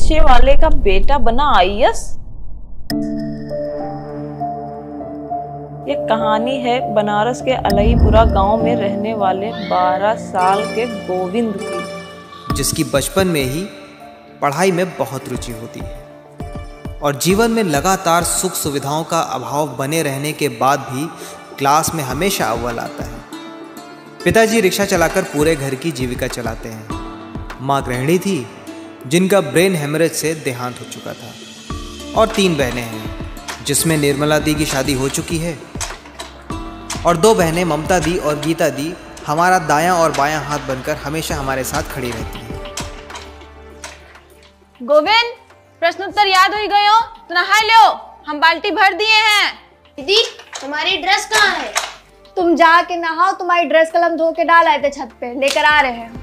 रिक्शे वाले का बेटा बना आईएएस। ये कहानी है बनारस के अलईपुरा गांव में रहने वाले 12 साल के गोविंद की, जिसकी बचपन में ही पढ़ाई में बहुत रुचि होती है और जीवन में लगातार सुख सुविधाओं का अभाव बने रहने के बाद भी क्लास में हमेशा अव्वल आता है। पिताजी रिक्शा चलाकर पूरे घर की जीविका चलाते हैं। माँ गृहिणी थी जिनका ब्रेन हेमरेज से देहांत हो चुका था और 3 बहनें हैं जिसमें निर्मला दी की शादी हो चुकी है और 2 बहनें ममता दी और गीता दी हमारा दायां और बायां हाथ बनकर हमेशा हमारे साथ खड़ी रहती हैं। गोविंद, प्रश्नोत्तर याद हो गए हो तो नहा लो, हम बाल्टी भर दिए हैं। दीदी, तुम्हारी ड्रेस कहाँ है? तुम जाके नहाओ, तुम्हारी ड्रेस कल हम धो के डाल आए थे छत पे, लेकर आ रहे हैं।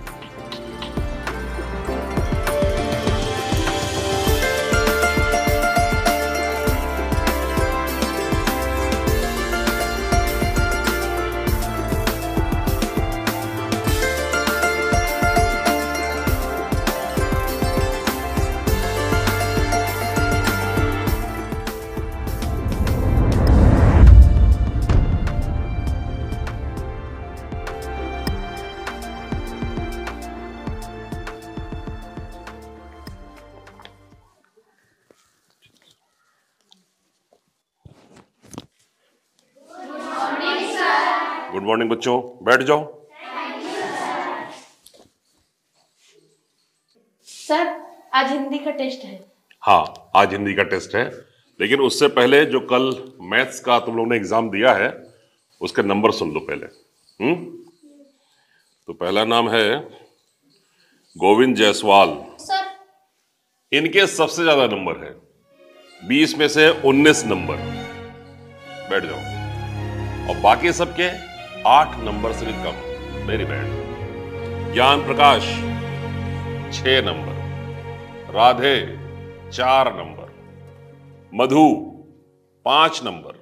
गुड मॉर्निंग बच्चों, बैठ जाओ। सर, आज हिंदी का टेस्ट है। हाँ, आज हिंदी का टेस्ट है, लेकिन उससे पहले जो कल मैथ्स का तुम लोगों ने एग्जाम दिया है उसके नंबर सुन लो पहले। तो पहला नाम है गोविंद जायसवाल। सर, इनके सबसे ज्यादा नंबर है, 20 में से 19 नंबर। बैठ जाओ। और बाकी सबके 8 नंबर से भी कम। Very bad. Gyan Prakash 6 number, Radhe 4 number, Madhu 5 number.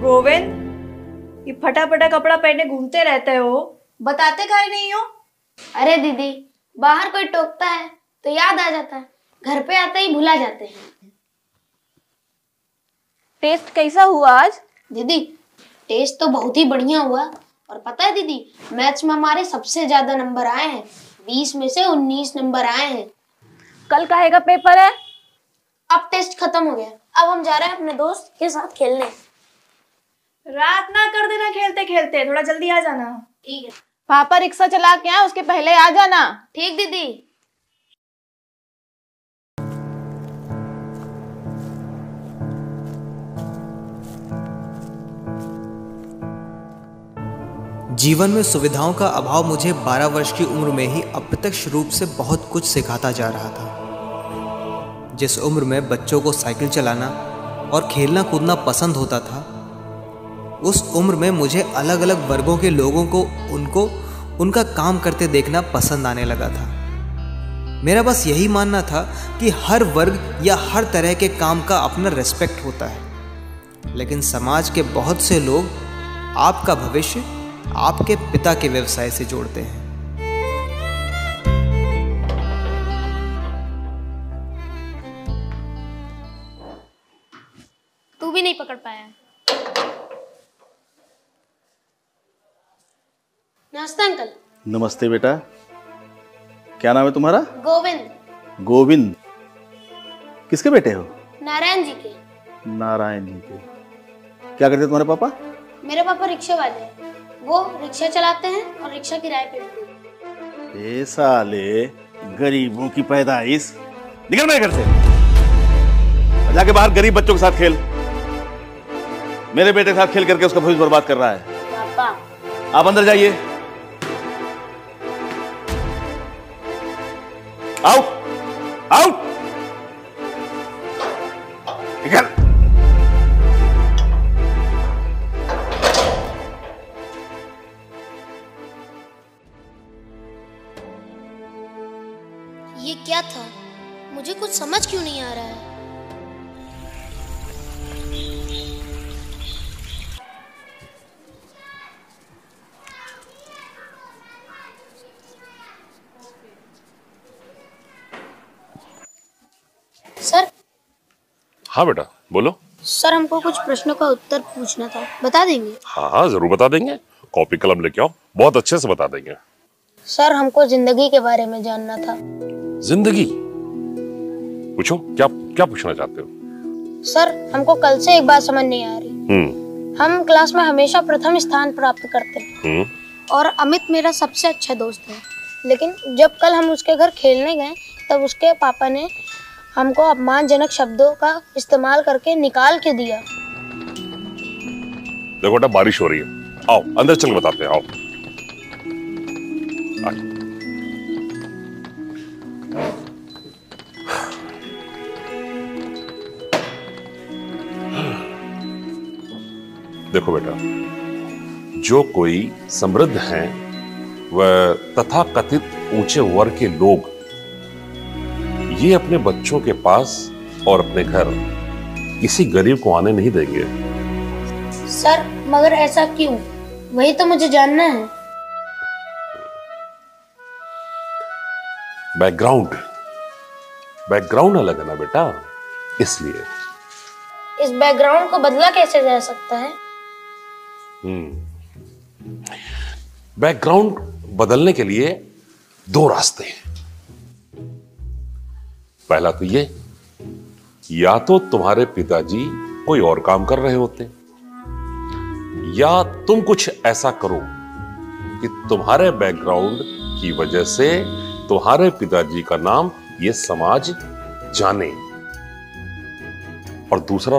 Govind, ये फटा फटा कपड़ा पहने घूमते रहते हो, बताते काहे नहीं हो? अरे दीदी, बाहर कोई टोकता है तो याद आ जाता है, घर पे आते ही भुला जाते हैं। टेस्ट कैसा हुआ आज? दीदी, टेस्ट तो बहुत ही बढ़िया हुआ। और पता है दीदी, मैथ्स में हमारे सबसे ज्यादा नंबर आए हैं, 20 में से 19 नंबर आए हैं। कल काहे का पेपर है? अब टेस्ट खत्म हो गया, अब हम जा रहे हैं अपने दोस्त के साथ खेलने। रात ना कर देना खेलते खेलते, थोड़ा जल्दी आ जाना। ठीक है। पापा रिक्शा चला के आए, उसके पहले आ जाना। ठीक दीदी। जीवन में सुविधाओं का अभाव मुझे 12 वर्ष की उम्र में ही अप्रत्यक्ष रूप से बहुत कुछ सिखाता जा रहा था। जिस उम्र में बच्चों को साइकिल चलाना और खेलना कूदना पसंद होता था, उस उम्र में मुझे अलग अलग वर्गों के लोगों को उनका काम करते देखना पसंद आने लगा था। मेरा बस यही मानना था कि हर वर्ग या हर तरह के काम का अपना रिस्पेक्ट होता है, लेकिन समाज के बहुत से लोग आपका भविष्य आपके पिता के व्यवसाय से जोड़ते हैं। तू भी नहीं पकड़ पाया। नमस्ते अंकल। नमस्ते बेटा, क्या नाम है तुम्हारा? गोविंद। गोविंद, किसके बेटे हो? नारायण जी के। नारायण जी के। क्या करते तुम्हारे पापा? मेरे पापा रिक्शे वाले हैं, वो रिक्शा चलाते हैं और रिक्शा किराए पे भी। ए साले, गरीबों की पैदाइश। निकल मेरे घर से, जाके बाहर गरीब बच्चों के साथ खेल। मेरे बेटे के साथ खेल करके उसका भविष्य बर्बाद कर रहा है। पापा, आप अंदर जाइए। आओ आओ, निकल। ये क्या था? मुझे कुछ समझ क्यों नहीं आ रहा है? सर। हाँ बेटा बोलो। सर हमको कुछ प्रश्नों का उत्तर पूछना था, बता देंगे? हाँ हाँ जरूर बता देंगे, कॉपी कलम लेके आओ, बहुत अच्छे से बता देंगे। सर हमको जिंदगी के बारे में जानना था। जिंदगी? पूछो, क्या क्या पूछना चाहते हो? सर हमको कल से एक बात समझ नहीं आ रही। हम क्लास में हमेशा प्रथम स्थान प्राप्त करते हैं और अमित मेरा सबसे अच्छा दोस्त है, लेकिन जब कल हम उसके घर खेलने गए तब उसके पापा ने हमको अपमानजनक शब्दों का इस्तेमाल करके निकाल के दिया। देखो बेटा बारिश हो रही है, आओ अंदर चल बताते हैं, आओ। देखो बेटा, जो कोई समृद्ध हैं वह तथाकथित ऊंचे वर्ग के लोग ये अपने बच्चों के पास और अपने घर किसी गरीब को आने नहीं देंगे। सर मगर ऐसा क्यों? वही तो मुझे जानना है। बैकग्राउंड अलग है ना बेटा, इसलिए। इस बैकग्राउंड को बदला कैसे जा सकता है? बैकग्राउंड बदलने के लिए दो रास्ते हैं। पहला तो ये, या तो तुम्हारे पिताजी कोई और काम कर रहे होते, या तुम कुछ ऐसा करो कि तुम्हारे बैकग्राउंड की वजह से तुम्हारे पिताजी का नाम ये समाज जाने। और दूसरा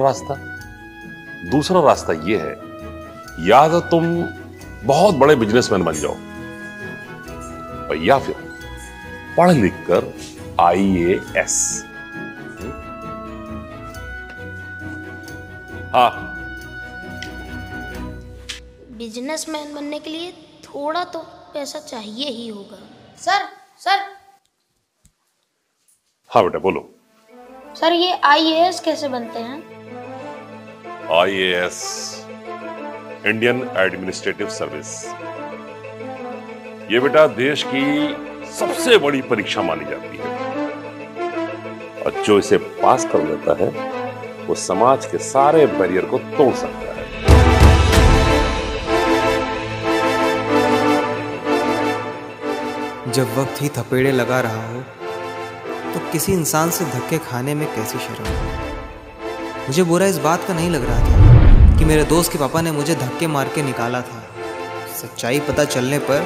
रास्ता ये है, या तो तुम बहुत बड़े बिजनेसमैन बन जाओ, और या फिर पढ़ लिख कर IAS। हाँ, बिजनेसमैन बनने के लिए थोड़ा तो पैसा चाहिए ही होगा। सर हाँ बेटा बोलो। सर ये IAS कैसे बनते हैं? IAS इंडियन एडमिनिस्ट्रेटिव सर्विस, ये बेटा देश की सबसे बड़ी परीक्षा मानी जाती है, और जो इसे पास कर लेता है वो समाज के सारे बैरियर को तोड़ सकता है। जब वक्त ही थपेड़े लगा रहा हो तो किसी इंसान से धक्के खाने में कैसी शर्म है। मुझे बुरा इस बात का नहीं लग रहा था कि मेरे दोस्त के पापा ने मुझे धक्के मार के निकाला था। सच्चाई पता चलने पर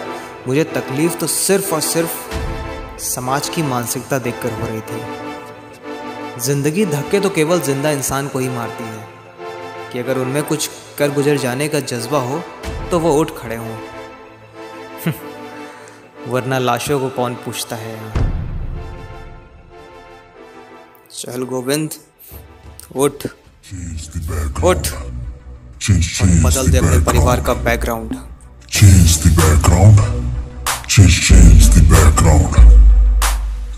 मुझे तकलीफ तो सिर्फ और सिर्फ समाज की मानसिकता देखकर हो रही थी। जिंदगी धक्के तो केवल जिंदा इंसान को ही मारती है कि अगर उनमें कुछ कर गुजर जाने का जज्बा हो तो वो उठ खड़े हों, वरना लाशों को कौन पूछता है। चल गोविंद उठ उठ, बदल दे अपने परिवार का background. Change the background. Change the background.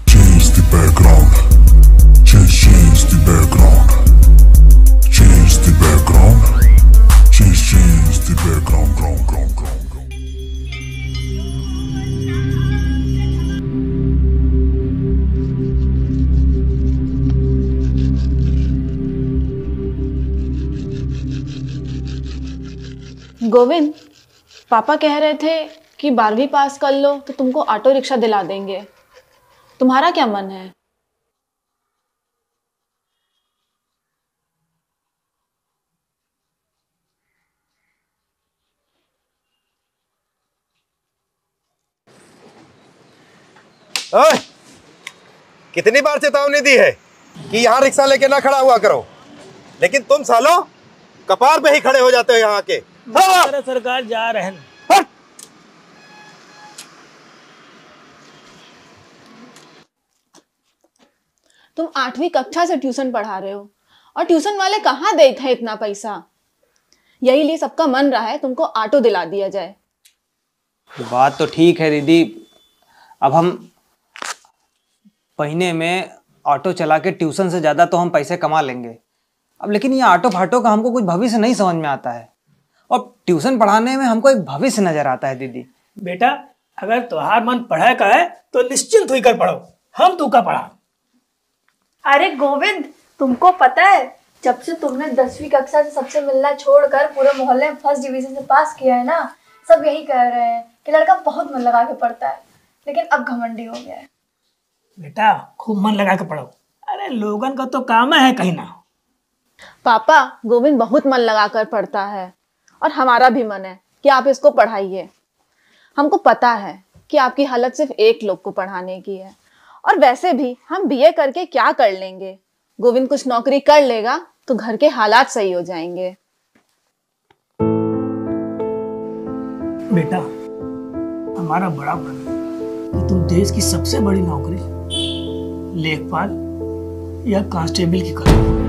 Change the background. Change the background. Change the background. Change the background. Ground. Govind, पापा कह रहे थे कि 12वीं पास कर लो तो तुमको ऑटो रिक्शा दिला देंगे, तुम्हारा क्या मन है? ओए, कितनी बार चेतावनी दी है कि यहाँ रिक्शा लेके ना खड़ा हुआ करो, लेकिन तुम सालों कपार पे ही खड़े हो जाते हो यहाँ के। सरकार जा रहे हैं। तुम 8वीं कक्षा से ट्यूशन पढ़ा रहे हो और ट्यूशन वाले कहाँ देते हैं इतना पैसा। यही लिए सबका मन रहा है तुमको ऑटो दिला दिया जाए। बात तो ठीक है दीदी, अब हम महीने में ऑटो चला के ट्यूशन से ज़्यादा तो हम पैसे कमा लेंगे। अब लेकिन ये ऑटो फाटो का हमको कुछ भविष्य नहीं समझ में आता है, और ट्यूशन पढ़ाने में हमको एक भविष्य नजर आता है। दीदी बेटा, अगर तुम्हार मन पढ़ाई का है तो निश्चिंत होकर पढ़ो, हम तू का पढ़ा। अरे गोविंद, तुमको पता है जब से तुमने 10वीं कक्षा से सबसे मिलना छोड़कर पूरे मोहल्ले में फर्स्ट डिवीजन से पास किया है ना, सब यही कह रहे हैं कि लड़का बहुत मन लगा के पढ़ता है, लेकिन अब घमंडी हो गया है। बेटा खूब मन लगा के पढ़ो, अरे लोगन का तो काम है कहीं ना। पापा, गोविंद बहुत मन लगाकर पढ़ता है और हमारा भी मन है कि आप इसको पढ़ाइए। हमको पता है कि आपकी हालत सिर्फ एक लोग को पढ़ाने की है, और वैसे भी हम बीए करके क्या कर लेंगे। गोविंद कुछ नौकरी कर लेगा तो घर के हालात सही हो जाएंगे। बेटा, हमारा बड़ा मन है कि तुम देश की सबसे बड़ी नौकरी लेखपाल या कांस्टेबल की करो।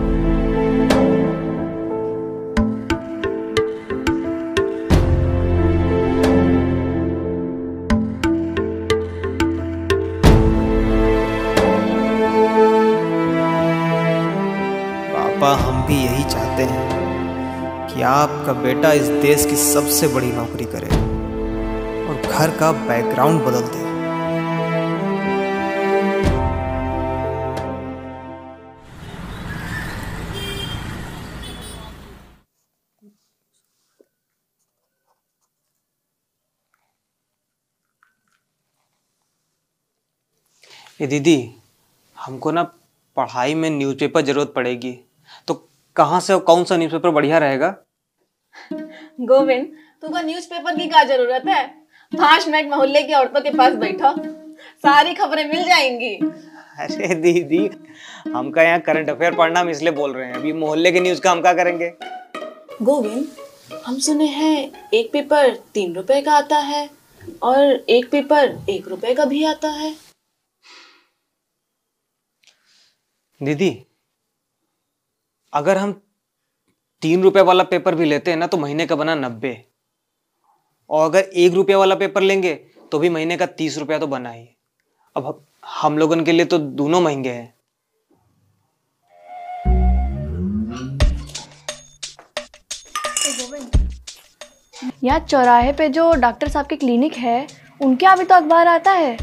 पापा, हम भी यही चाहते हैं कि आपका बेटा इस देश की सबसे बड़ी नौकरी करे और घर का बैकग्राउंड बदल दे। ये दीदी, हमको ना पढ़ाई में न्यूज़पेपर जरूरत पड़ेगी, तो कहाँ से और कौन सा न्यूज़पेपर बढ़िया रहेगा? गोविंद, तुमको न्यूज़पेपर की क्या जरूरत है? 5 मिनट मोहल्ले की औरतों के पास बैठो, सारी खबरें मिल जाएंगी। अरे दीदी, हमका यहाँ करंट अफेयर पढ़ना, हम इसलिए बोल रहे हैं। अभी मोहल्ले के न्यूज़ का हम क्या करेंगे? गोविंद, हम सुने हैं एक पेपर 3 रुपए का आता है और एक पेपर 1 रुपए का भी आता है। दीदी, अगर हम 3 रुपए वाला पेपर भी लेते हैं ना तो महीने का बना 90, और अगर 1 रुपया वाला पेपर लेंगे तो भी महीने का 30 रुपया तो बना ही। अब हम लोगन के लिए तो दोनों महंगे हैं। यहाँ चौराहे पे जो डॉक्टर साहब की क्लिनिक है, उनके यहाँ भी तो अखबार आता है।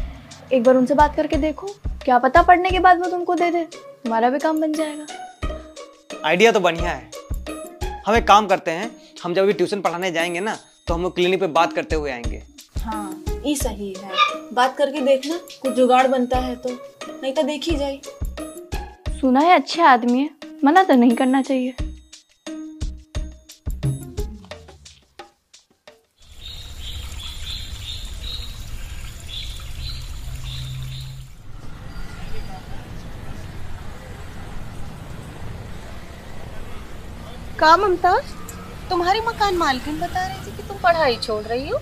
एक बार उनसे बात करके देखो, क्या पता पढ़ने के बाद वो तुमको दे दे, तुम्हारा भी काम बन जाएगा। आइडिया तो बढ़िया है। हम एक काम करते हैं, हम जब भी ट्यूशन पढ़ाने जाएंगे ना तो हम लोग क्लिनिक पे बात करते हुए आएंगे। हाँ, ये सही है। बात करके देखना, कुछ जुगाड़ बनता है तो, नहीं तो देखी जाए। सुना है अच्छे आदमी है, मना तो नहीं करना चाहिए। का ममता, तुम्हारी मकान मालकिन बता रही थी कि तुम पढ़ाई छोड़ रही हो।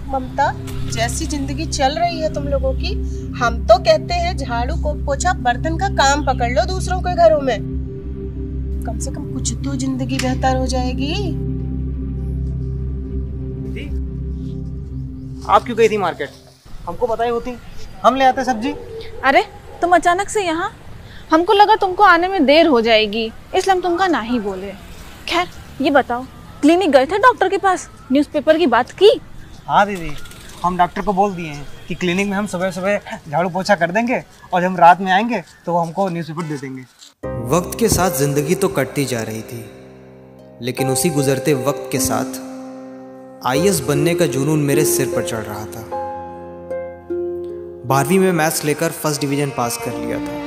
ममता, जैसी जिंदगी चल रही है तुम लोगों की, हम तो कहते हैं झाड़ू को पोछा बर्तन का काम पकड़ लो दूसरों के घरों में, कम से कम कुछ तो जिंदगी बेहतर हो जाएगी। आप क्यों गई थी मार्केट? हमको बताई होती, हम ले आते सब्जी। अरे तुम अचानक से यहाँ, हमको लगा तुमको आने में देर हो जाएगी, इसलिए हम तुमका ना ही बोले। खैर ये बताओ, क्लिनिक गए थे डॉक्टर के पास, न्यूज़पेपर की बात की? हाँ दीदी, हम डॉक्टर को बोल दिए हैं कि क्लिनिक में हम सुबह सुबह झाड़ू पोछा कर देंगे और जब हम रात में आएंगे तो वो हमको न्यूज़पेपर दे देंगे। वक्त के साथ जिंदगी तो कटती जा रही थी, लेकिन उसी गुजरते वक्त के साथ आईएएस बनने का जुनून मेरे सिर पर चढ़ रहा था। 12वीं में मैथ्स लेकर फर्स्ट डिवीजन पास कर लिया था।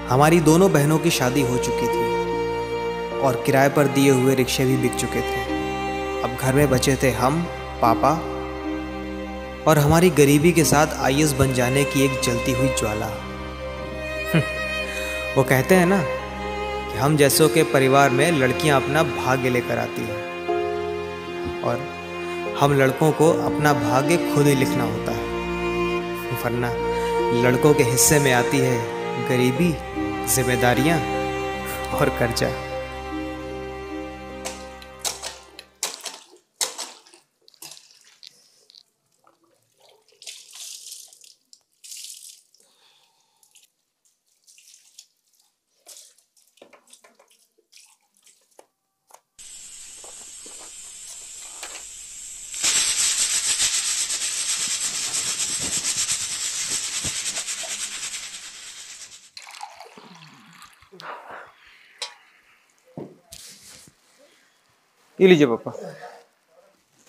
हमारी दोनों बहनों की शादी हो चुकी थी और किराए पर दिए हुए रिक्शे भी बिक चुके थे। अब घर में बचे थे हम, पापा और हमारी गरीबी के साथ आईएएस बन जाने की एक जलती हुई ज्वाला। वो कहते हैं ना कि हम जैसों के परिवार में लड़कियां अपना भाग्य लेकर आती हैं और हम लड़कों को अपना भाग्य खुद ही लिखना होता है, वरना लड़कों के हिस्से में आती है गरीबी, जिम्मेदारियां और कर्जा। ये लीजिए पापा।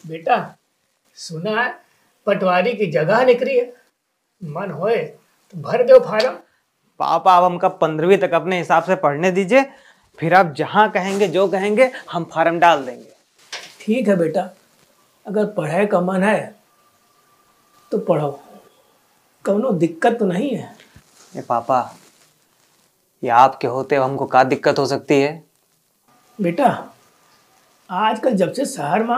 बेटा सुना है पटवारी की जगह निकली है, मन होए तो भर दो फार्म। पापा अब हमका 15वीं तक अपने हिसाब से पढ़ने दीजिए, फिर आप जहाँ कहेंगे जो कहेंगे हम फार्म डाल देंगे। ठीक है बेटा, अगर पढ़ाई का मन है तो पढ़ो, कोनो दिक्कत तो नहीं है। ये पापा, ये आपके होते हमको क्या दिक्कत हो सकती है? बेटा आजकल जब से शहर में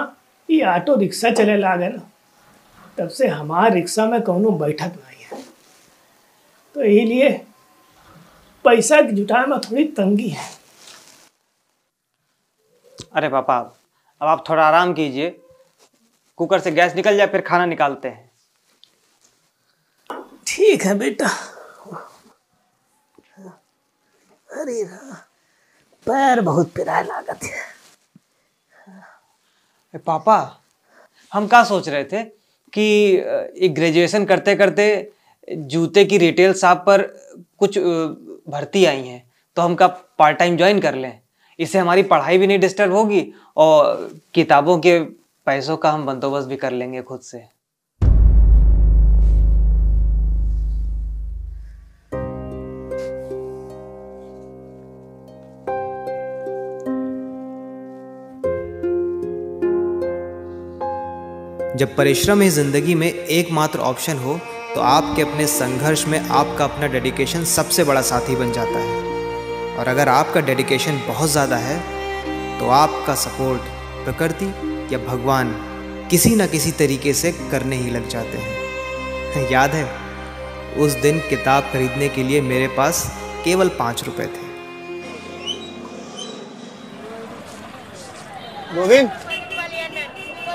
ये ऑटो रिक्शा चले लागे ना, तब से हमारे रिक्शा में कोनो बैठक नहीं है, तो यही लिए पैसा की जुटाए में थोड़ी तंगी है। अरे पापा अब आप थोड़ा आराम कीजिए, कुकर से गैस निकल जाए फिर खाना निकालते हैं। ठीक है बेटा। अरे पैर बहुत पिराए लागत है। पापा हम क्या सोच रहे थे कि एक ग्रेजुएशन करते करते जूते की रिटेल शॉप पर कुछ भर्ती आई हैं, तो हम का पार्ट टाइम ज्वाइन कर लें, इससे हमारी पढ़ाई भी नहीं डिस्टर्ब होगी और किताबों के पैसों का हम बंदोबस्त भी कर लेंगे खुद से। जब परिश्रम ही जिंदगी में एकमात्र ऑप्शन हो तो आपके अपने संघर्ष में आपका अपना डेडिकेशन सबसे बड़ा साथी बन जाता है। और अगर आपका डेडिकेशन बहुत ज़्यादा है तो आपका सपोर्ट प्रकृति या भगवान किसी न किसी तरीके से करने ही लग जाते हैं। याद है उस दिन किताब खरीदने के लिए मेरे पास केवल 5 रुपए थे। गोविंद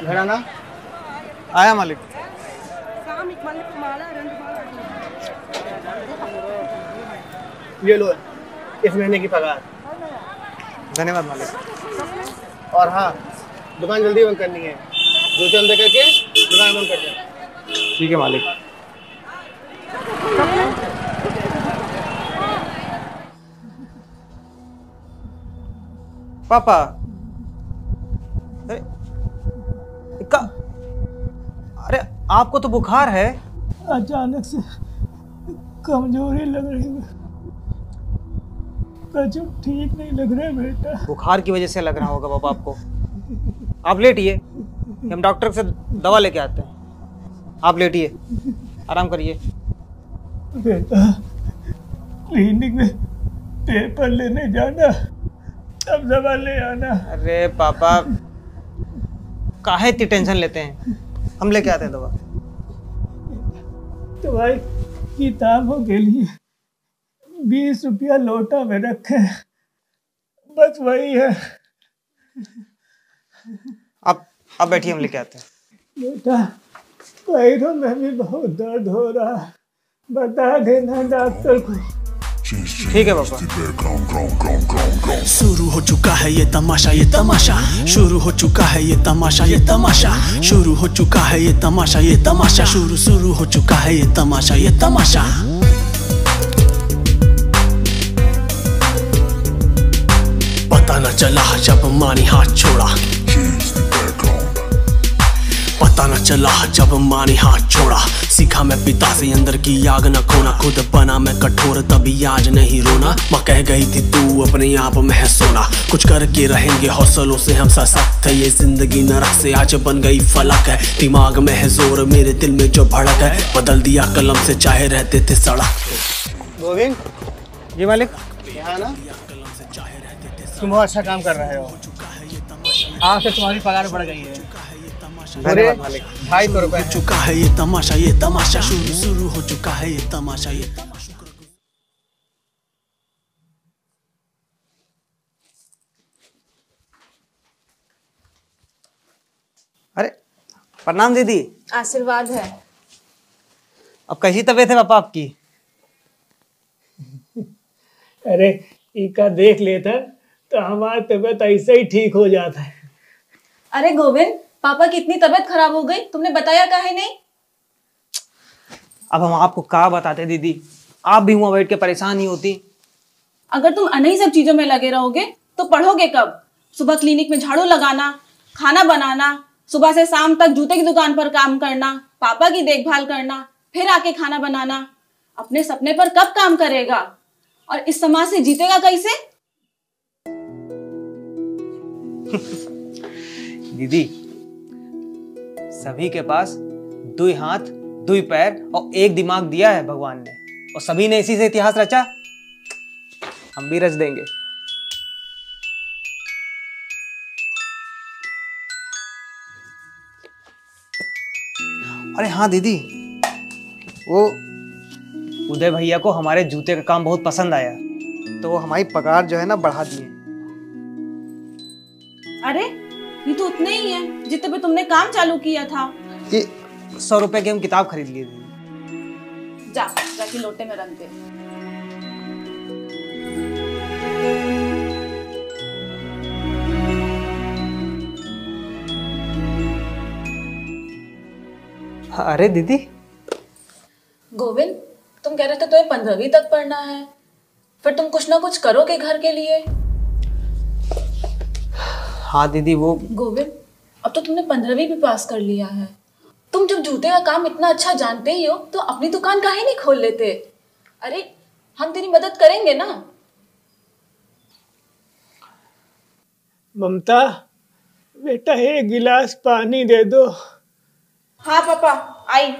घर आना। आया मालिक। ये लो इस महीने की पगार। धन्यवाद मालिक। और हाँ, दुकान जल्दी बंद करनी है, 2 चंदे करके दुकान बंद कर दे। ठीक है मालिक। पापा अरे आपको तो बुखार है। अचानक से कमजोरी लग रही है, कुछ ठीक नहीं लग रहा है बेटा। बुखार की वजह से लग रहा होगा पापा आपको। आप लेटिए, हम डॉक्टर से दवा लेके आते हैं। आप लेटिए, आराम करिए। बेटा क्लिनिक में पेपर लेने जाना, तब दवा ले आना। अरे पापा काहे इतनी टेंशन लेते हैं, हम लेके आते हैं दवा। दवाई किताबों के लिए 20 रुपया लोटा में रखे, बस वही है। आप बैठिए, हम लेके आते हैं। बेटा पैरों में भी बहुत दर्द हो रहा है, बता देना डॉक्टर को। ठीक है पापा। शुरू हो चुका है ये तमाशा, ये तमाशा शुरू हो चुका है, ये तमाशा, ये तमाशा शुरू हो चुका है, ये तमाशा, ये तमाशा शुरू हो चुका है, ये तमाशा, ये तमाशा। पता न चला जब माँ ने हाथ छोड़ा, पता न चला जब माँ ने हाथ छोड़ा। सीखा मैं पिता से अंदर की आग न खोना, खुद बना मैं कठोर तभी आज नहीं रोना। माँ कह गई थी तू अपने आप में है सोना, कुछ करके रहेंगे हौसलों से हम सशक्त है। ये जिंदगी नरक से आज बन गई फलक है, दिमाग में है जोर मेरे दिल में जो भड़क है, बदल दिया कलम से चाहे रहते थे सड़क। गोविंद जी मालिक। यहाँ ना तुम बहुत अच्छा काम कर रहे हो, आज से तुम्हारी पगार बढ़ गई है। धन्यवाद मालिक। 250 रुपए चुका है ये तमाशा, ये तमाशा शुरू हो चुका है, ये तमाशा, ये तमाशा। अरे प्रणाम दीदी। आशीर्वाद है। अब कैसी तबीयत है पापा आपकी? अरे इका देख लेता तो हमारी तबीयत ऐसे ही ठीक हो जाता है। अरे गोविंद, पापा की इतनी तबीयत खराब हो गई, तुमने बताया काहे नहीं? अब हम आपको क्या बताते दीदी, आप भी वहां बैठ के परेशान ही होती। अगर तुम अनही सब चीजों में लगे रहोगे तो पढ़ोगे कब? सुबह क्लिनिक में झाड़ू लगाना, खाना बनाना, सुबह से शाम तक जूते की दुकान पर काम करना, पापा की देखभाल करना, फिर आके खाना बनाना। अपने सपने पर कब काम करेगा और इस समाज से जीतेगा कैसे? दीदी, सभी के पास 2 हाथ 2 पैर और 1 दिमाग दिया है भगवान ने, और सभी ने इसी से इतिहास रचा। हम भी रच देंगे। अरे हाँ दीदी, वो उदय भैया को हमारे जूते का काम बहुत पसंद आया, तो वो हमारी पगार जो है ना बढ़ा दिए। अरे ये तो उतने ही है जितने पे तुमने काम चालू किया था। ये 100 रुपए की हम किताब खरीद लिए थे। जाके लोटे में रख दे। अरे दीदी, गोविंद, तुम कह रहे थे तुम्हें 15वीं तक पढ़ना है, फिर तुम कुछ ना कुछ करोगे घर के लिए। हाँ दीदी, वो गोविंद, अब तो तुमने 15वीं भी पास कर लिया है। तुम जब जूते का काम इतना अच्छा जानते ही हो तो अपनी दुकान काहे नहीं खोल लेते? अरे हम तेरी मदद करेंगे ना। ममता, बेटा 1 गिलास पानी दे दो। हाँ पापा, आई।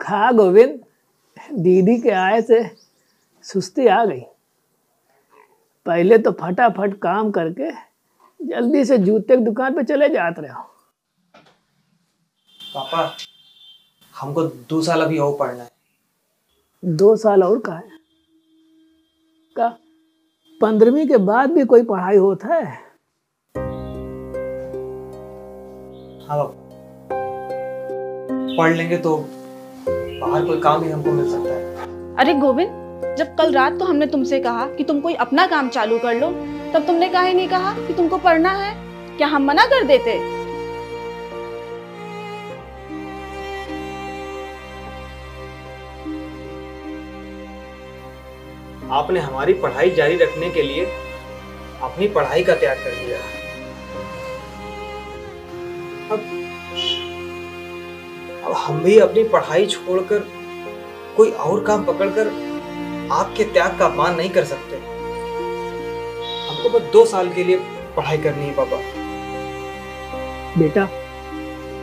खा गोविंद, दीदी के आए से सुस्ती आ गई। पहले तो फटाफट काम करके जल्दी से जूते की दुकान पे चले जाते रहो। पापा, हमको 2 साल अभी और पढ़ना है। 2 साल और का है? का 15वीं के बाद भी कोई पढ़ाई होता है? हाँ पापा, पढ़ लेंगे तो बाहर कोई काम ही हमको मिल सकता है। अरे गोविंद, जब कल रात तो हमने तुमसे कहा कि तुम कोई अपना काम चालू कर लो, तब तुमने काहे नहीं कहा कि तुमको पढ़ना है? क्या हम मना कर देते? आपने हमारी पढ़ाई जारी रखने के लिए अपनी पढ़ाई का त्याग कर दिया। अब हम भी अपनी पढ़ाई छोड़कर कोई और काम पकड़कर आपके त्याग का अपमान नहीं कर सकते। हमको बस 2 साल के लिए पढ़ाई करनी है पापा। बेटा,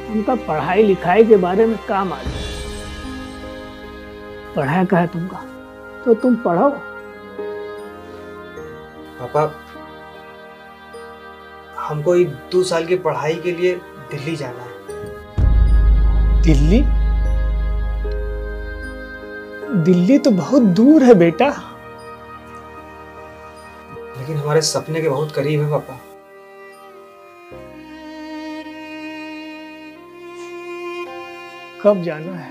हमका पढ़ाई लिखाई के बारे में काम आ जाए। पढ़ाई का है तुमका तो तुम पढ़ो। पापा, हमको 2 साल की पढ़ाई के लिए दिल्ली जाना है। दिल्ली? दिल्ली तो बहुत दूर है बेटा। लेकिन हमारे सपने के बहुत करीब है पापा। कब जाना है?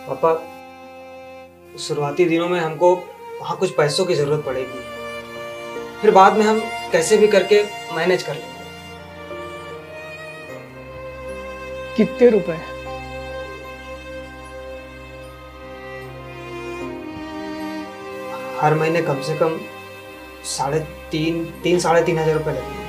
पापा, शुरुआती दिनों में हमको वहाँ कुछ पैसों की जरूरत पड़ेगी, फिर बाद में हम कैसे भी करके मैनेज कर लेंगे। कितने रुपए? हर महीने कम से कम 3,500 रुपए लगेंगे।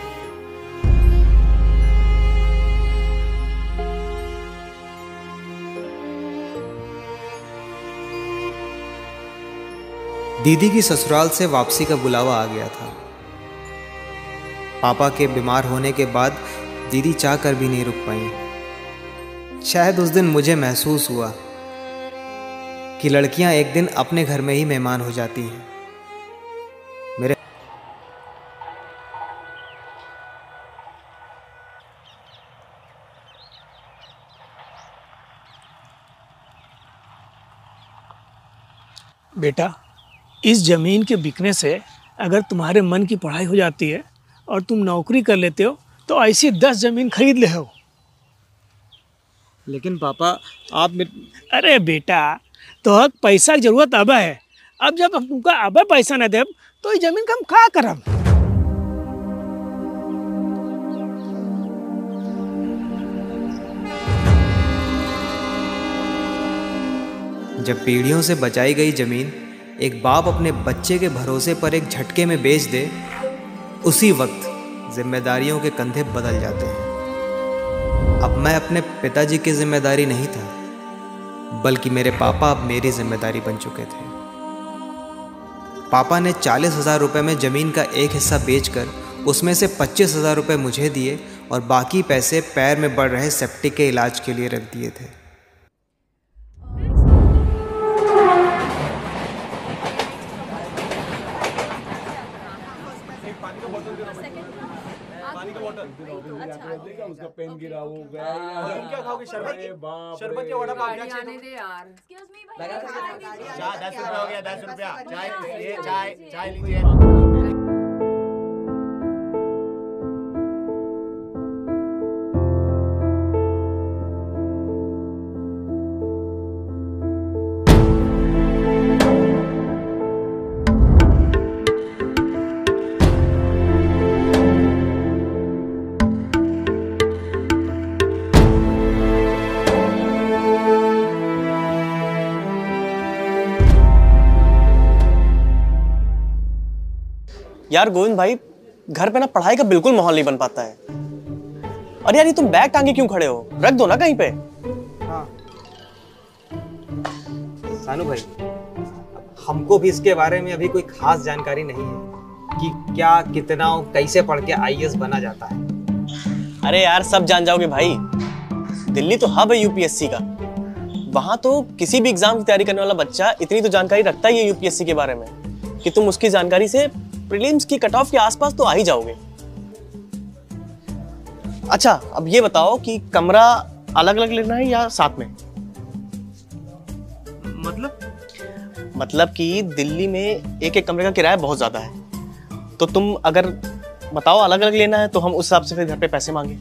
दीदी की ससुराल से वापसी का बुलावा आ गया था। पापा के बीमार होने के बाद दीदी चाह कर भी नहीं रुक पाई। शायद उस दिन मुझे महसूस हुआ कि लड़कियां एक दिन अपने घर में ही मेहमान हो जाती हैं। मेरे बेटा, इस जमीन के बिकने से अगर तुम्हारे मन की पढ़ाई हो जाती है और तुम नौकरी कर लेते हो तो ऐसी 10 जमीन खरीद ले हो। लेकिन पापा, आप अरे बेटा, तो पैसा की जरूरत अब है। अब जब तुमका अब पैसा न दे तो ये जमीन का हम का करब? जब पीढ़ियों से बचाई गई जमीन एक बाप अपने बच्चे के भरोसे पर एक झटके में बेच दे, उसी वक्त जिम्मेदारियों के कंधे बदल जाते हैं। अब मैं अपने पिताजी की जिम्मेदारी नहीं था, बल्कि मेरे पापा अब मेरी जिम्मेदारी बन चुके थे। पापा ने 40,000 रुपये में ज़मीन का एक हिस्सा बेचकर उसमें से 25,000 रुपये मुझे दिए और बाकी पैसे पैर में बढ़ रहे सेप्टिक के इलाज के लिए रख दिए थे। उसका पेन गिरा वो गया। क्या खाओगे? शरबत शरबत या वड़ा पाव? क्या चाहिए यार? 10 रुपया हो गया, 10 रुपया। चाय लीजिए, चाय लीजिए। यार गोविंद भाई, घर पे ना पढ़ाई का बिल्कुल माहौल नहीं बन पाता है। अरे यार ये तुम बैग टांगे क्यों खड़े हो? रख दो ना कहीं पे। हाँ। सानू भाई, हमको भी इसके बारे में अभी कोई खास जानकारी नहीं है कि क्या, कितना और कैसे पढ़ के आईएएस बना जाता है। अरे यार सब जान जाओगे भाई। दिल्ली तो हब है यूपीएससी का। वहां तो किसी भी एग्जाम की तैयारी करने वाला बच्चा इतनी तो जानकारी रखता ही है यूपीएससी के बारे में कि तुम उसकी जानकारी से प्रीलिम्स की कट ऑफ के आसपास तो आ ही जाओगे। अच्छा अब ये बताओ कि कमरा अलग अलग लेना है या साथ में? मतलब कि दिल्ली में एक एक कमरे का किराया बहुत ज्यादा है, तो तुम अगर बताओ अलग अलग लेना है तो हम उस हिसाब से फिर घर पे पैसे मांगे।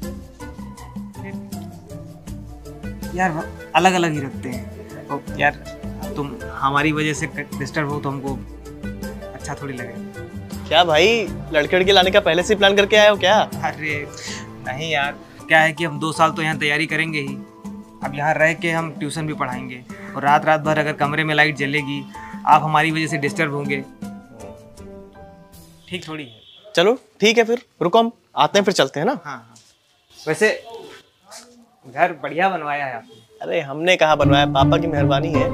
यार अलग अलग ही रखते हैं। और यार तुम हमारी वजह से डिस्टर्ब हो तो हमको अच्छा थोड़ी लगेगा। क्या भाई, लड़के लड़के लाने का पहले से प्लान करके आए हो क्या? अरे नहीं यार, क्या है कि हम 2 साल तो यहाँ तैयारी करेंगे ही। अब यहाँ रह के हम ट्यूशन भी पढ़ाएंगे और रात भर अगर कमरे में लाइट जलेगी, आप हमारी वजह से डिस्टर्ब होंगे, ठीक थोड़ी है। चलो ठीक है, फिर रुको हम आते हैं, फिर चलते हैं ना। हाँ। वैसे घर बढ़िया बनवाया है आपने। अरे हमने कहाँ बनवाया, पापा की मेहरबानी है।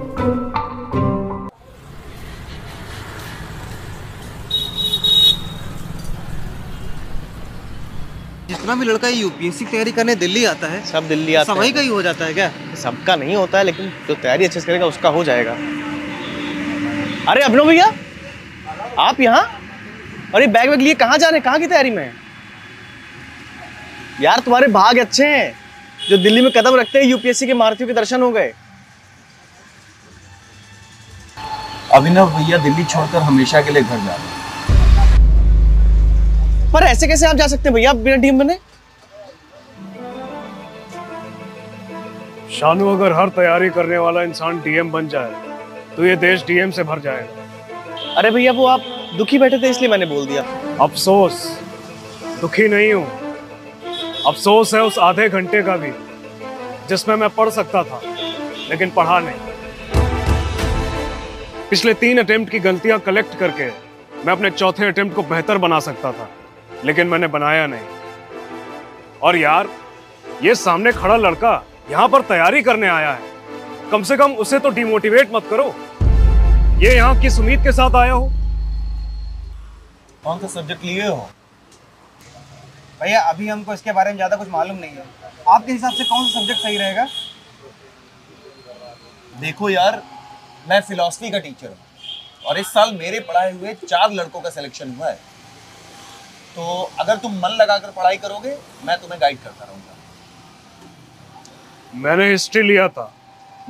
जितना भी लड़का यूपीएससी की तैयारी करने दिल्ली आता है, सब दिल्ली आता है। सभी का ही हो जाता है क्या? सबका नहीं होता है, लेकिन जो तैयारी अच्छे से करेगा उसका हो जाएगा। अरे अभिनव भैया, आप यहाँ? अरे बैग वैग लिए कहाँ जा रहे हैं? कहाँ की तैयारी में? यार तुम्हारे भाग अच्छे हैं, जो दिल्ली में कदम रखते हैं यूपीएससी के मारुतियों के दर्शन हो गए। अभिनव भैया दिल्ली छोड़कर हमेशा के लिए घर जा रहे हैं। पर ऐसे कैसे आप जा सकते हैं भैया बिना डीएम बने? शानू, अगर हर तैयारी करने वाला इंसान डीएम बन जाए तो ये देश डीएम से भर जाएगा। अरे भैया वो आप दुखी बैठे थे इसलिए मैंने बोल दिया। अफसोस, दुखी नहीं हूं। अफसोस है उस आधे घंटे का भी जिसमें मैं पढ़ सकता था लेकिन पढ़ा नहीं। पिछले 3 अटेम्प्ट की गलतियां कलेक्ट करके मैं अपने चौथे अटेम्प्ट को बेहतर बना सकता था, लेकिन मैंने बनाया नहीं। और यार ये सामने खड़ा लड़का यहाँ पर तैयारी करने आया है, कम से कम उसे तो डिमोटिवेट मत करो। ये यहाँ किस उम्मीद के साथ आया हो? कौन सा सब्जेक्ट लिए हो? भैया अभी हमको इसके बारे में ज्यादा कुछ मालूम नहीं है। आपके हिसाब से कौन सा सब्जेक्ट सही रहेगा? देखो यार, मैं फिलॉसफी का टीचर हूँ और इस साल मेरे पढ़ाए हुए 4 लड़कों का सिलेक्शन हुआ है। तो अगर तुम मन लगाकर पढ़ाई करोगे, मैं तुम्हें गाइड करता रहूंगा। मैंने हिस्ट्री लिया था,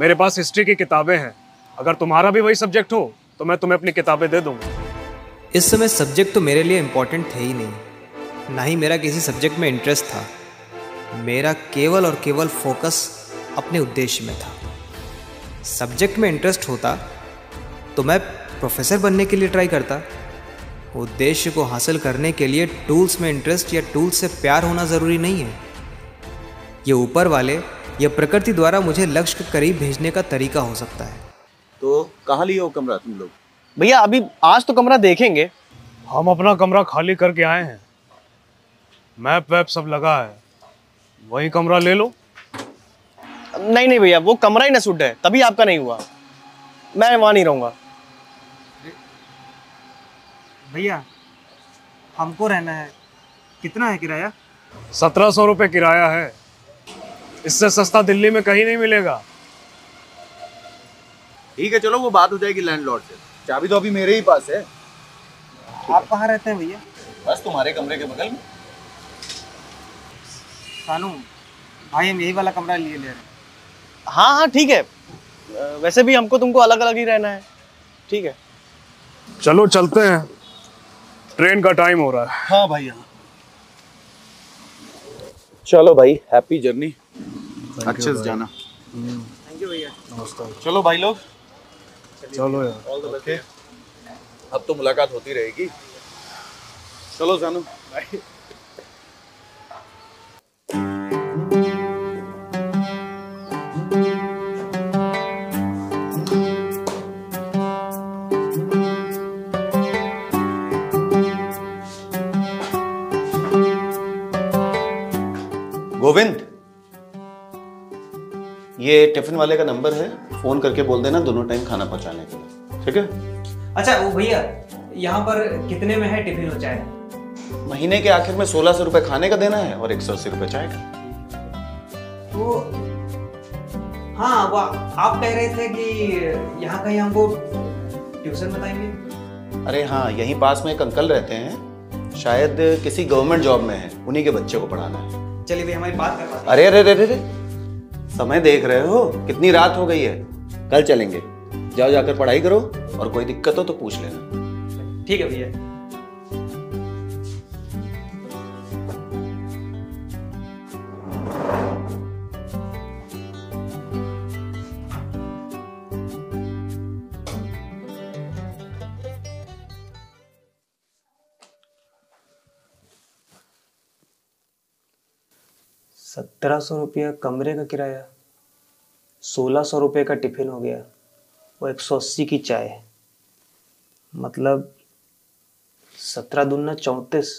मेरे पास हिस्ट्री की किताबें हैं। अगर तुम्हारा भी वही सब्जेक्ट हो तो मैं तुम्हें अपनी किताबें दे दूंगा। इस समय सब्जेक्ट तो मेरे लिए इम्पोर्टेंट थे ही नहीं, ना ही मेरा किसी सब्जेक्ट में इंटरेस्ट था। मेरा केवल और केवल फोकस अपने उद्देश्य में था। सब्जेक्ट में इंटरेस्ट होता तो मैं प्रोफेसर बनने के लिए ट्राई करता, उद्देश्य को हासिल करने के लिए टूल्स में इंटरेस्ट या टूल्स से प्यार होना ज़रूरी नहीं है। ये ऊपर वाले या प्रकृति द्वारा मुझे लक्ष्य के करीब भेजने का तरीका हो सकता है। तो कहाँ लिए हो कमरा तुम लोग? भैया अभी आज तो कमरा देखेंगे। हम अपना कमरा खाली करके आए हैं, मैप वैप सब लगा है, वही कमरा ले लो। नहीं नहीं भैया, वो कमरा ही न सूट है, तभी आपका नहीं हुआ। मैं वहां नहीं रहूंगा। भैया हमको रहना है, कितना है किराया? 1700 रुपये किराया है, इससे सस्ता दिल्ली में कहीं नहीं मिलेगा। ठीक है चलो, वो बात हो जाएगी लैंडलॉर्ड से। चाबी तो अभी मेरे ही पास है। आप कहाँ रहते हैं भैया? बस तुम्हारे कमरे के बगल में। सानू भाई हम यही वाला कमरा लिए ले रहे हैं। हाँ हाँ ठीक है, वैसे भी हमको तुमको अलग अलग ही रहना है। ठीक है चलो चलते हैं, ट्रेन का टाइम हो रहा है। हाँ भाई हाँ। चलो भाई, हैप्पी जर्नी, अच्छे से जाना। थैंक यू भैया। नमस्कार। चलो भाई लोग, चलो यार। All the best. अब तो मुलाकात होती रहेगी। चलो जानू। गोविंद, ये टिफिन वाले का नंबर है, फोन करके बोल देना दोनों टाइम खाना पहुंचाने के लिए, ठीक है? अच्छा वो भैया, यहाँ पर कितने में है टिफिन और चाय? महीने के आखिर में 1600 रुपए खाने का देना है और 180 रुपए चाय का। तो हाँ, वो आप कह रहे थे कि यहाँ कहीं हमको ट्यूशन बताएंगे? अरे हाँ, यहीं पास में एक अंकल रहते हैं, शायद किसी गवर्नमेंट जॉब में है, उन्हीं के बच्चे को पढ़ाना है। चलिए भैया हमारी बात करवा। अरे अरे अरे अरे, समय देख रहे हो, कितनी रात हो गई है। कल चलेंगे, जाओ जाकर पढ़ाई करो और कोई दिक्कत हो तो पूछ लेना। ठीक है भैया। ₹1700 कमरे का किराया, 1600 रुपये का टिफिन हो गया और 180 की चाय, मतलब 17 दूना 34,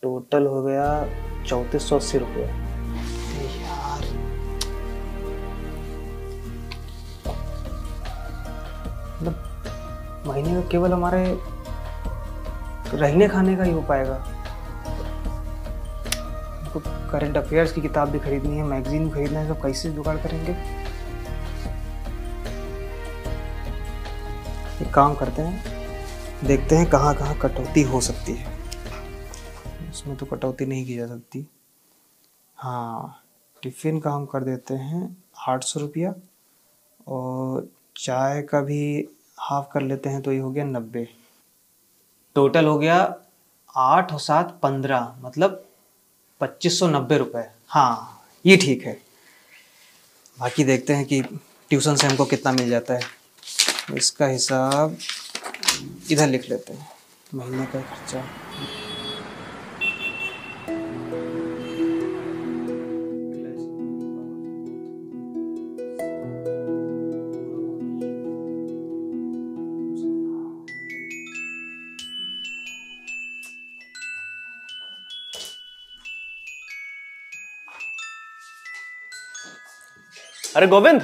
टोटल हो गया 3480 रुपये। यार मतलब महीने का केवल हमारे रहने खाने का ही हो पाएगा। करंट अफेयर्स की किताब भी खरीदनी है, मैगजीन भी खरीदना है, सब कैसे जुगाड़ करेंगे? एक काम करते हैं, देखते हैं कहाँ कहाँ कटौती हो सकती है। इसमें तो कटौती नहीं की जा सकती। हाँ, टिफ़िन का हम कर देते हैं 800 रुपया और चाय का भी हाफ कर लेते हैं, तो ये हो गया 90। टोटल हो गया 8 और 7 15, मतलब 2590 रुपये। हाँ ये ठीक है। बाकी देखते हैं कि ट्यूशन से हमको कितना मिल जाता है। इसका हिसाब इधर लिख लेते हैं, महीने का खर्चा। अरे गोविंद,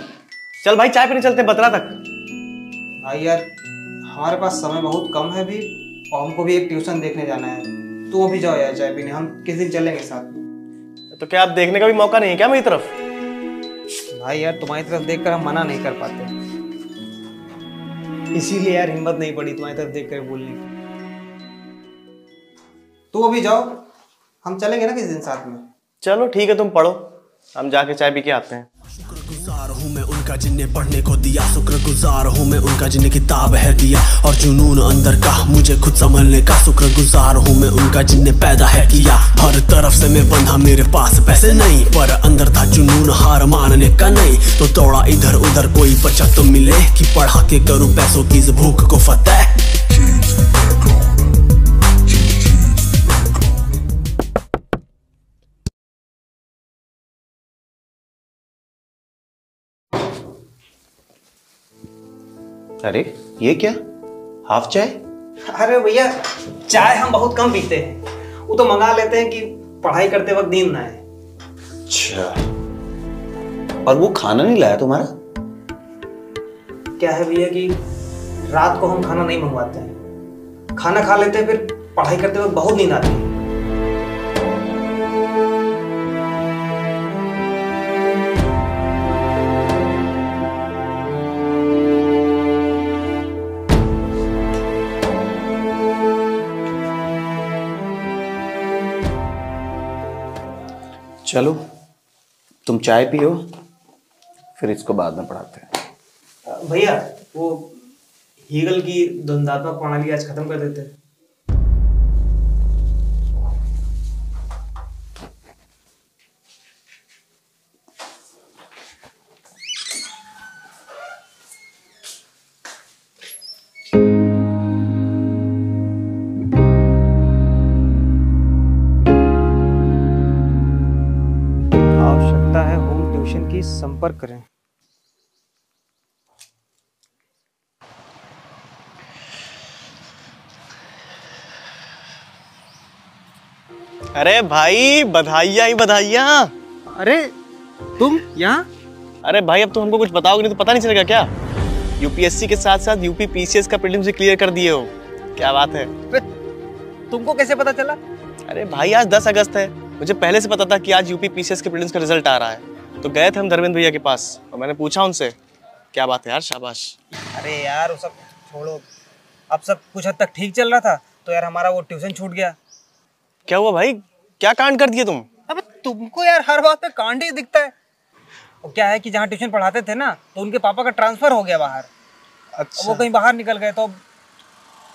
चल भाई चाय पीने चलते हैं बतरा तक। भाई यार हमारे पास समय बहुत कम है भी, और हमको भी एक ट्यूशन देखने जाना है। तू अभी जाओ यार चाय पीने, हम किस दिन चलेंगे साथ में। तो क्या आप देखने का भी मौका नहीं है क्या मेरी तरफ? भाई यार तुम्हारी तरफ देखकर हम मना नहीं कर पाते, इसीलिए यार हिम्मत नहीं पड़ी तुम्हारी तरफ देखकर बोलने की। तू अभी जाओ, हम चलेंगे ना किस दिन साथ में। चलो ठीक है, तुम पढ़ो, हम जाके चाय पी के आते हैं। शुक्रगुजार हूँ मैं उनका जिन्हें पढ़ने को दिया, शुक्रगुजार हूँ मैं उनका जिन्हें किताब है दिया, और जुनून अंदर का मुझे खुद संभलने का। शुक्रगुजार हूँ मैं उनका जिन्हें पैदा है किया। हर तरफ से मैं बंधा, मेरे पास पैसे नहीं, पर अंदर था जुनून हार मानने का नहीं। तो दौड़ा इधर उधर, कोई बच्चा तो मिले कि पढ़ा के करूँ पैसों की इस भूख को फतेह। अरे ये क्या, हाफ चाय? अरे भैया चाय हम बहुत कम पीते हैं, वो तो मंगा लेते हैं कि पढ़ाई करते वक्त नींद ना आए। अच्छा, और वो खाना नहीं लाया तुम्हारा? क्या है भैया कि रात को हम खाना नहीं मंगवाते हैं, खाना खा लेते हैं, फिर पढ़ाई करते वक्त बहुत नींद आती है। चलो तुम चाय पियो, फिर इसको बाद में पढ़ाते हैं। भैया वो हीगल की द्वंद्वात्मक प्रणाली आज खत्म कर देते हैं। आवश्यकता है होम ट्यूशन की, संपर्क करें। अरे भाई बधाइयाँ ही बधाइयाँ। अरे तुम यहाँ? अरे भाई अब तुम हमको कुछ बताओगे नहीं तो पता नहीं चलेगा क्या? यूपीएससी के साथ साथ यूपी पीसीएस का प्रीलिम्स भी क्लियर कर दिए हो, क्या बात है। तुमको कैसे पता चला? अरे भाई आज 10 अगस्त है, मुझे पहले से पता था कि आज यूपी पीसीएस के प्रीलिम्स का रिजल्ट आ रहा है, तो गए थे हम धर्मेंद्र भैया के पास और मैंने पूछा उनसे। क्या बात है यार, शाबाश। अरे यार वो सब छोड़ो, अब सब कुछ हद तक ठीक चल रहा था तो यार हमारा वो ट्यूशन छूट गया। क्या हुआ भाई, क्या कांड कर दिए तुम? अब तुमको यार हर बात पे कांड ही दिखता है। वो क्या है कि जहाँ ट्यूशन पढ़ाते थे ना तो उनके पापा का ट्रांसफर हो गया बाहर। अच्छा। वो कहीं बाहर निकल गए तो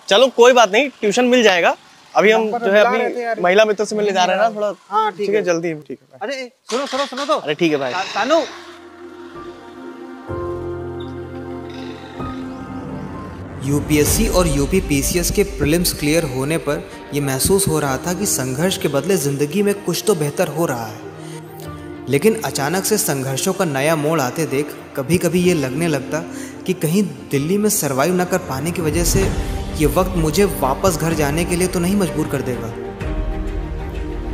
चलो कोई बात नहीं, ट्यूशन मिल जाएगा। अभी हम जो है अपनी महिला मित्र से मिलने जा रहे हैं ना थोड़ा। हाँ ठीक है, जल्दी। ठीक है। अरे सुनो तो। अरे ठीक है भाई। सानू यूपीएससी और यूपी पीसीएस के प्रीलिम्स क्लियर होने पर यह महसूस हो रहा था कि संघर्ष के बदले ज़िंदगी में कुछ तो बेहतर हो रहा है। लेकिन अचानक से संघर्षों का नया मोड़ आते देख कभी कभी ये लगने लगता कि कहीं दिल्ली में सरवाइव न कर पाने की वजह से ये वक्त मुझे वापस घर जाने के लिए तो नहीं मजबूर कर देगा।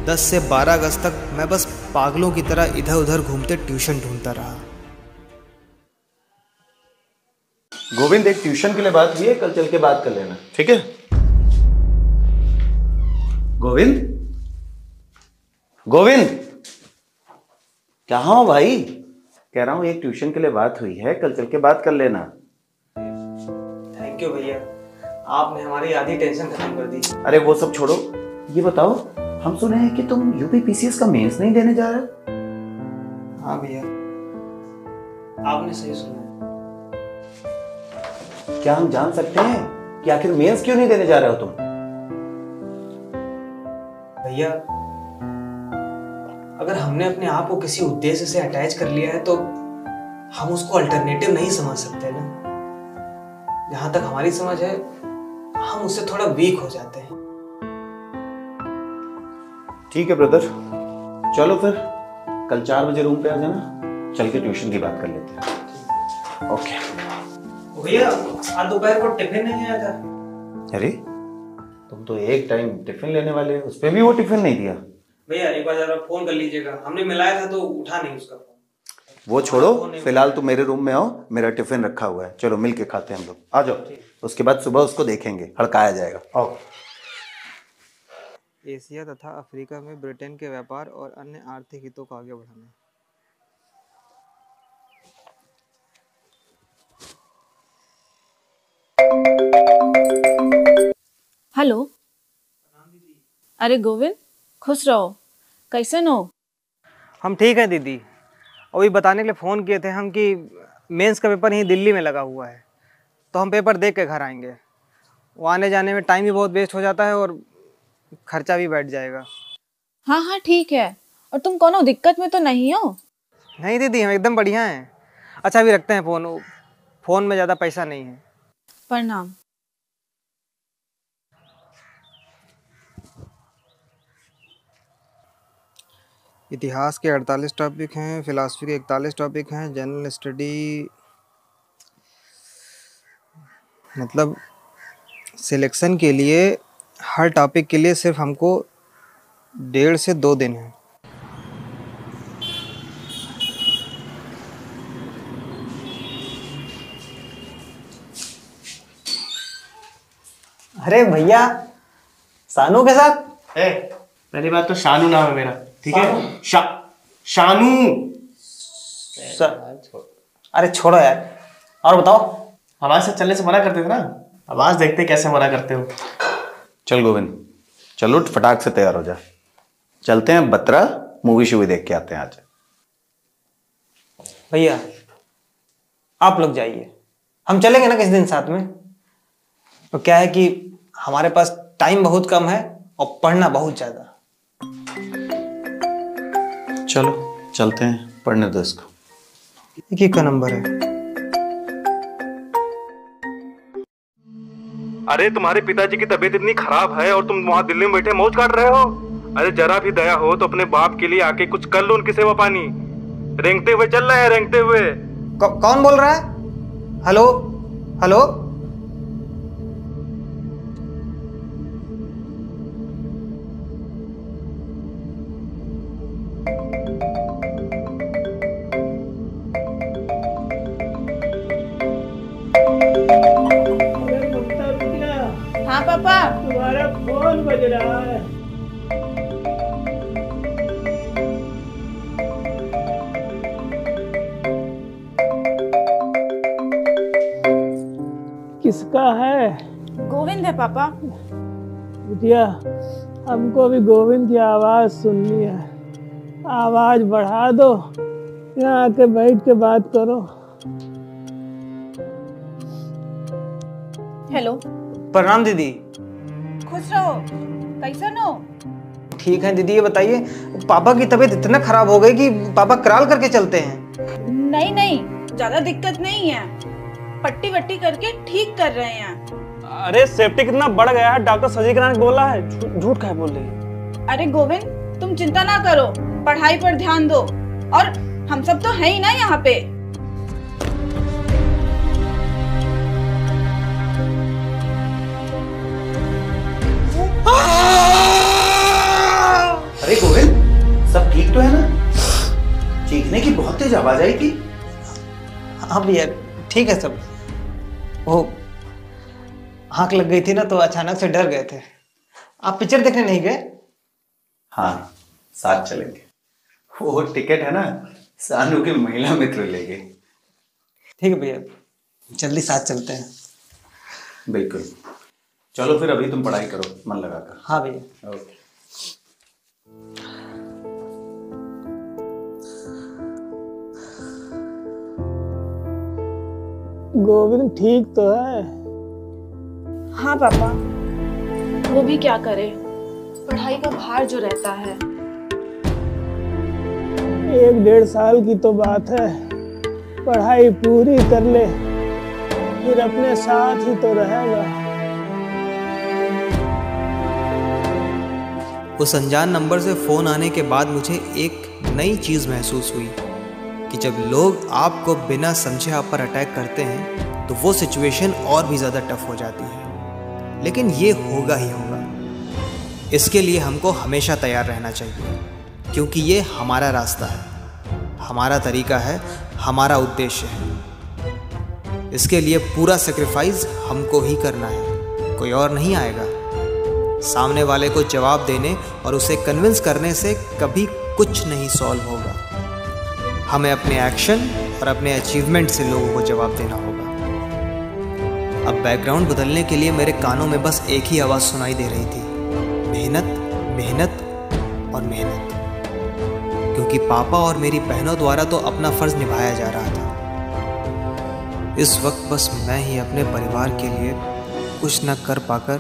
10 से 12 अगस्त तक मैं बस पागलों की तरह इधर उधर घूमते ट्यूशन ढूंढता रहा। गोविंद, एक ट्यूशन के लिए बात हुई है, कल चल के बात कर लेना, ठीक है? गोविंद कहाँ हो भाई? कह रहा हूँ एक ट्यूशन के लिए बात हुई है, कल चल के बात कर लेना। थैंक यू भैया, आपने हमारी आधी टेंशन खत्म कर दी। अरे वो सब छोड़ो, ये बताओ, हम सुने हैं कि तुम यूपी पीसीएस का मेंस नहीं देने जा रहे? हाँ भैया, आपने सही सुना है। क्या हम जान सकते हैं कि आखिर मेंस क्यों नहीं देने जा रहे हो तुम? भैया अगर हमने अपने आप को किसी उद्देश्य से अटैच कर लिया है तो हम उसको अल्टरनेटिव नहीं समझ सकते ना। जहां तक हमारी समझ है हम उससे थोड़ा वीक हो जाते हैं। ठीक है ब्रदर, चलो फिर कल 4 बजे रूम पे आ जाना, चल के ट्यूशन की बात कर लेते हैं। ओके भैया, आज दोपहर को टिफिन नहीं आया था। अरे तुम तो एक टाइम टिफिन लेने वाले, उस पे भी वो टिफिन नहीं दिया। भैया एक बार जरा फोन कर लीजिएगा, हमने मिलाया था तो उठा नहीं उसका फोन। वो छोड़ो, फिलहाल तुम मेरे रूम में आओ, मेरा टिफिन रखा हुआ है, चलो मिल के खाते हैं हम लोग। आ जाओ, उसके बाद सुबह उसको देखेंगे, हड़काया जाएगा। आओ। एशिया तथा अफ्रीका में ब्रिटेन के व्यापार और अन्य आर्थिक हितों को आगे बढ़ाना। हेलो। अरे गोविंद, खुश रहो, कैसन हो? हम ठीक हैं दीदी। अभी बताने के लिए फ़ोन किए थे हम कि मेंस का पेपर यहीं दिल्ली में लगा हुआ है, तो हम पेपर देख के घर आएंगे। वो आने जाने में टाइम भी बहुत वेस्ट हो जाता है और खर्चा भी बैठ जाएगा। हाँ ठीक है। और तुम कोनो दिक्कत में तो नहीं हो? नहीं दीदी, हम एकदम बढ़िया हैं। अच्छा अभी रखते हैं फ़ोन में ज़्यादा पैसा नहीं है। प्रणाम। इतिहास के 48 टॉपिक हैं, फिलॉसफी के 41 टॉपिक हैं, जनरल स्टडी मतलब सिलेक्शन के लिए हर टॉपिक के लिए सिर्फ हमको 1.5 से 2 दिन है। अरे भैया, शानू के साथ? पहली बात तो शानू नाम है मेरा, ठीक है? शानू। अरे छोड़ो यार, और बताओ। हमारे साथ चलने से मना करते थे ना, अब आज देखते कैसे मना करते हो। चल गोविंद, चलो फटाक से तैयार हो जा, चलते हैं बत्रा मूवी शूवी देख के आते हैं आज। भैया आप लोग जाइए, हम चलेंगे ना किसी दिन साथ में। तो क्या है कि हमारे पास टाइम बहुत कम है और पढ़ना बहुत ज्यादा। चलो चलते हैं, पढ़ने दो इसको। एक का नंबर है। अरे तुम्हारे पिताजी की तबीयत इतनी खराब है और तुम वहां दिल्ली में बैठे मौज काट रहे हो। अरे जरा भी दया हो तो अपने बाप के लिए आके कुछ कर लो, उनकी सेवा पानी। रेंगते हुए चल रहे हैं, रेंगते हुए। कौन बोल रहा है? Hello hello. हाँ पापा, तुम्हारा फोन बज रहा है। किसका है? गोविंद है पापा। बिटिया, हमको भी गोविंद की आवाज सुननी है। आवाज बढ़ा दो, यहाँ आके बैठ के बात करो। हेलो। प्रणाम दीदी। खुश रहो। कैसन हो? ठीक है दीदी, ये बताइए पापा की तबीयत इतना खराब हो गई कि पापा कराल करके चलते हैं। नहीं नहीं, ज्यादा दिक्कत नहीं है, पट्टी वट्टी करके ठीक कर रहे हैं। अरे सेफ्टी कितना बढ़ गया है, डॉक्टर सर्जरी कराने बोला है, झूठ काहे बोल रही है? अरे गोविंद, तुम चिंता ना करो, पढ़ाई पर ध्यान दो, और हम सब तो है ही ना यहाँ पे। अरे गोविंद, सब ठीक तो है ना? चीखने की बहुत तेज आवाज आई थी। हाँ भैया ठीक है सब। वो आँख लग गई थी ना तो अचानक से डर गए थे। आप पिक्चर देखने नहीं गए? हाँ, साथ चलेंगे। वो टिकट है ना, सानू के महिला मित्र ले गए। ठीक है भैया, जल्दी साथ चलते हैं। बिल्कुल, चलो फिर अभी तुम पढ़ाई करो मन लगाकर। हाँ भैया। ओके। गोविंद ठीक तो है? हाँ पापा, वो भी क्या करे, पढ़ाई का भार जो रहता है। 1-1.5 साल की तो बात है, पढ़ाई पूरी कर ले, फिर अपने साथ ही तो रहेगा। उस अनजान नंबर से फ़ोन आने के बाद मुझे एक नई चीज़ महसूस हुई कि जब लोग आपको बिना समझे आप पर अटैक करते हैं तो वो सिचुएशन और भी ज़्यादा टफ हो जाती है। लेकिन ये होगा ही होगा, इसके लिए हमको हमेशा तैयार रहना चाहिए, क्योंकि ये हमारा रास्ता है, हमारा तरीका है, हमारा उद्देश्य है। इसके लिए पूरा सेक्रीफाइस हमको ही करना है, कोई और नहीं आएगा। सामने वाले को जवाब देने और उसे कन्विंस करने से कभी कुछ नहीं सॉल्व होगा। हमें अपने एक्शन और अपने अचीवमेंट से लोगों को जवाब देना होगा। अब बैकग्राउंड बदलने के लिए मेरे कानों में बस एक ही आवाज़ सुनाई दे रही थी, मेहनत मेहनत और मेहनत। क्योंकि पापा और मेरी बहनों द्वारा तो अपना फ़र्ज़ निभाया जा रहा था। इस वक्त बस मैं ही अपने परिवार के लिए कुछ न कर पाकर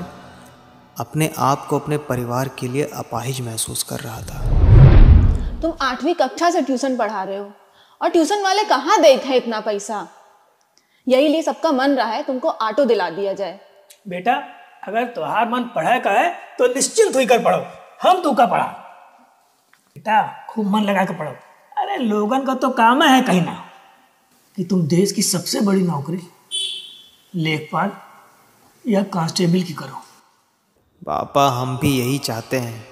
अपने आप को अपने परिवार के लिए अपाहिज महसूस कर रहा था। तुम 8वीं कक्षा से ट्यूशन पढ़ा रहे हो और ट्यूशन वाले कहाँ देते हैं इतना पैसा। यही लिए सबका मन रहा है तुमको ऑटो दिला दिया जाए। बेटा, अगर तुम्हार मन पढ़ाई का है तो निश्चिंत होकर पढ़ो, हम तू का पढ़ा। बेटा खूब मन लगा कर पढ़ो। अरे लोगन का तो काम है कहना कि तुम देश की सबसे बड़ी नौकरी लेखपाल या कांस्टेबल की करो। पापा हम भी यही चाहते हैं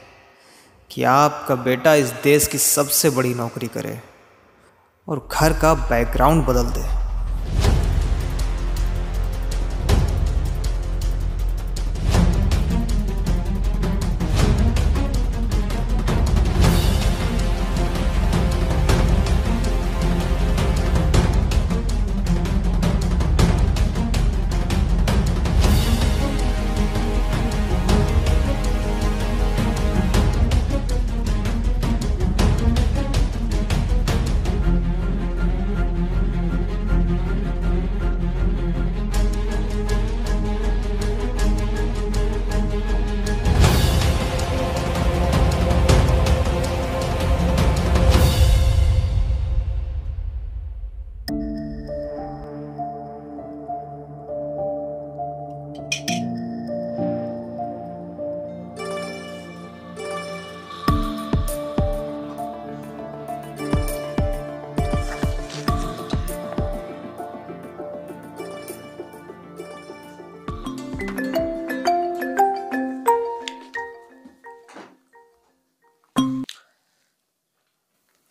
कि आपका बेटा इस देश की सबसे बड़ी नौकरी करे और घर का बैकग्राउंड बदल दे।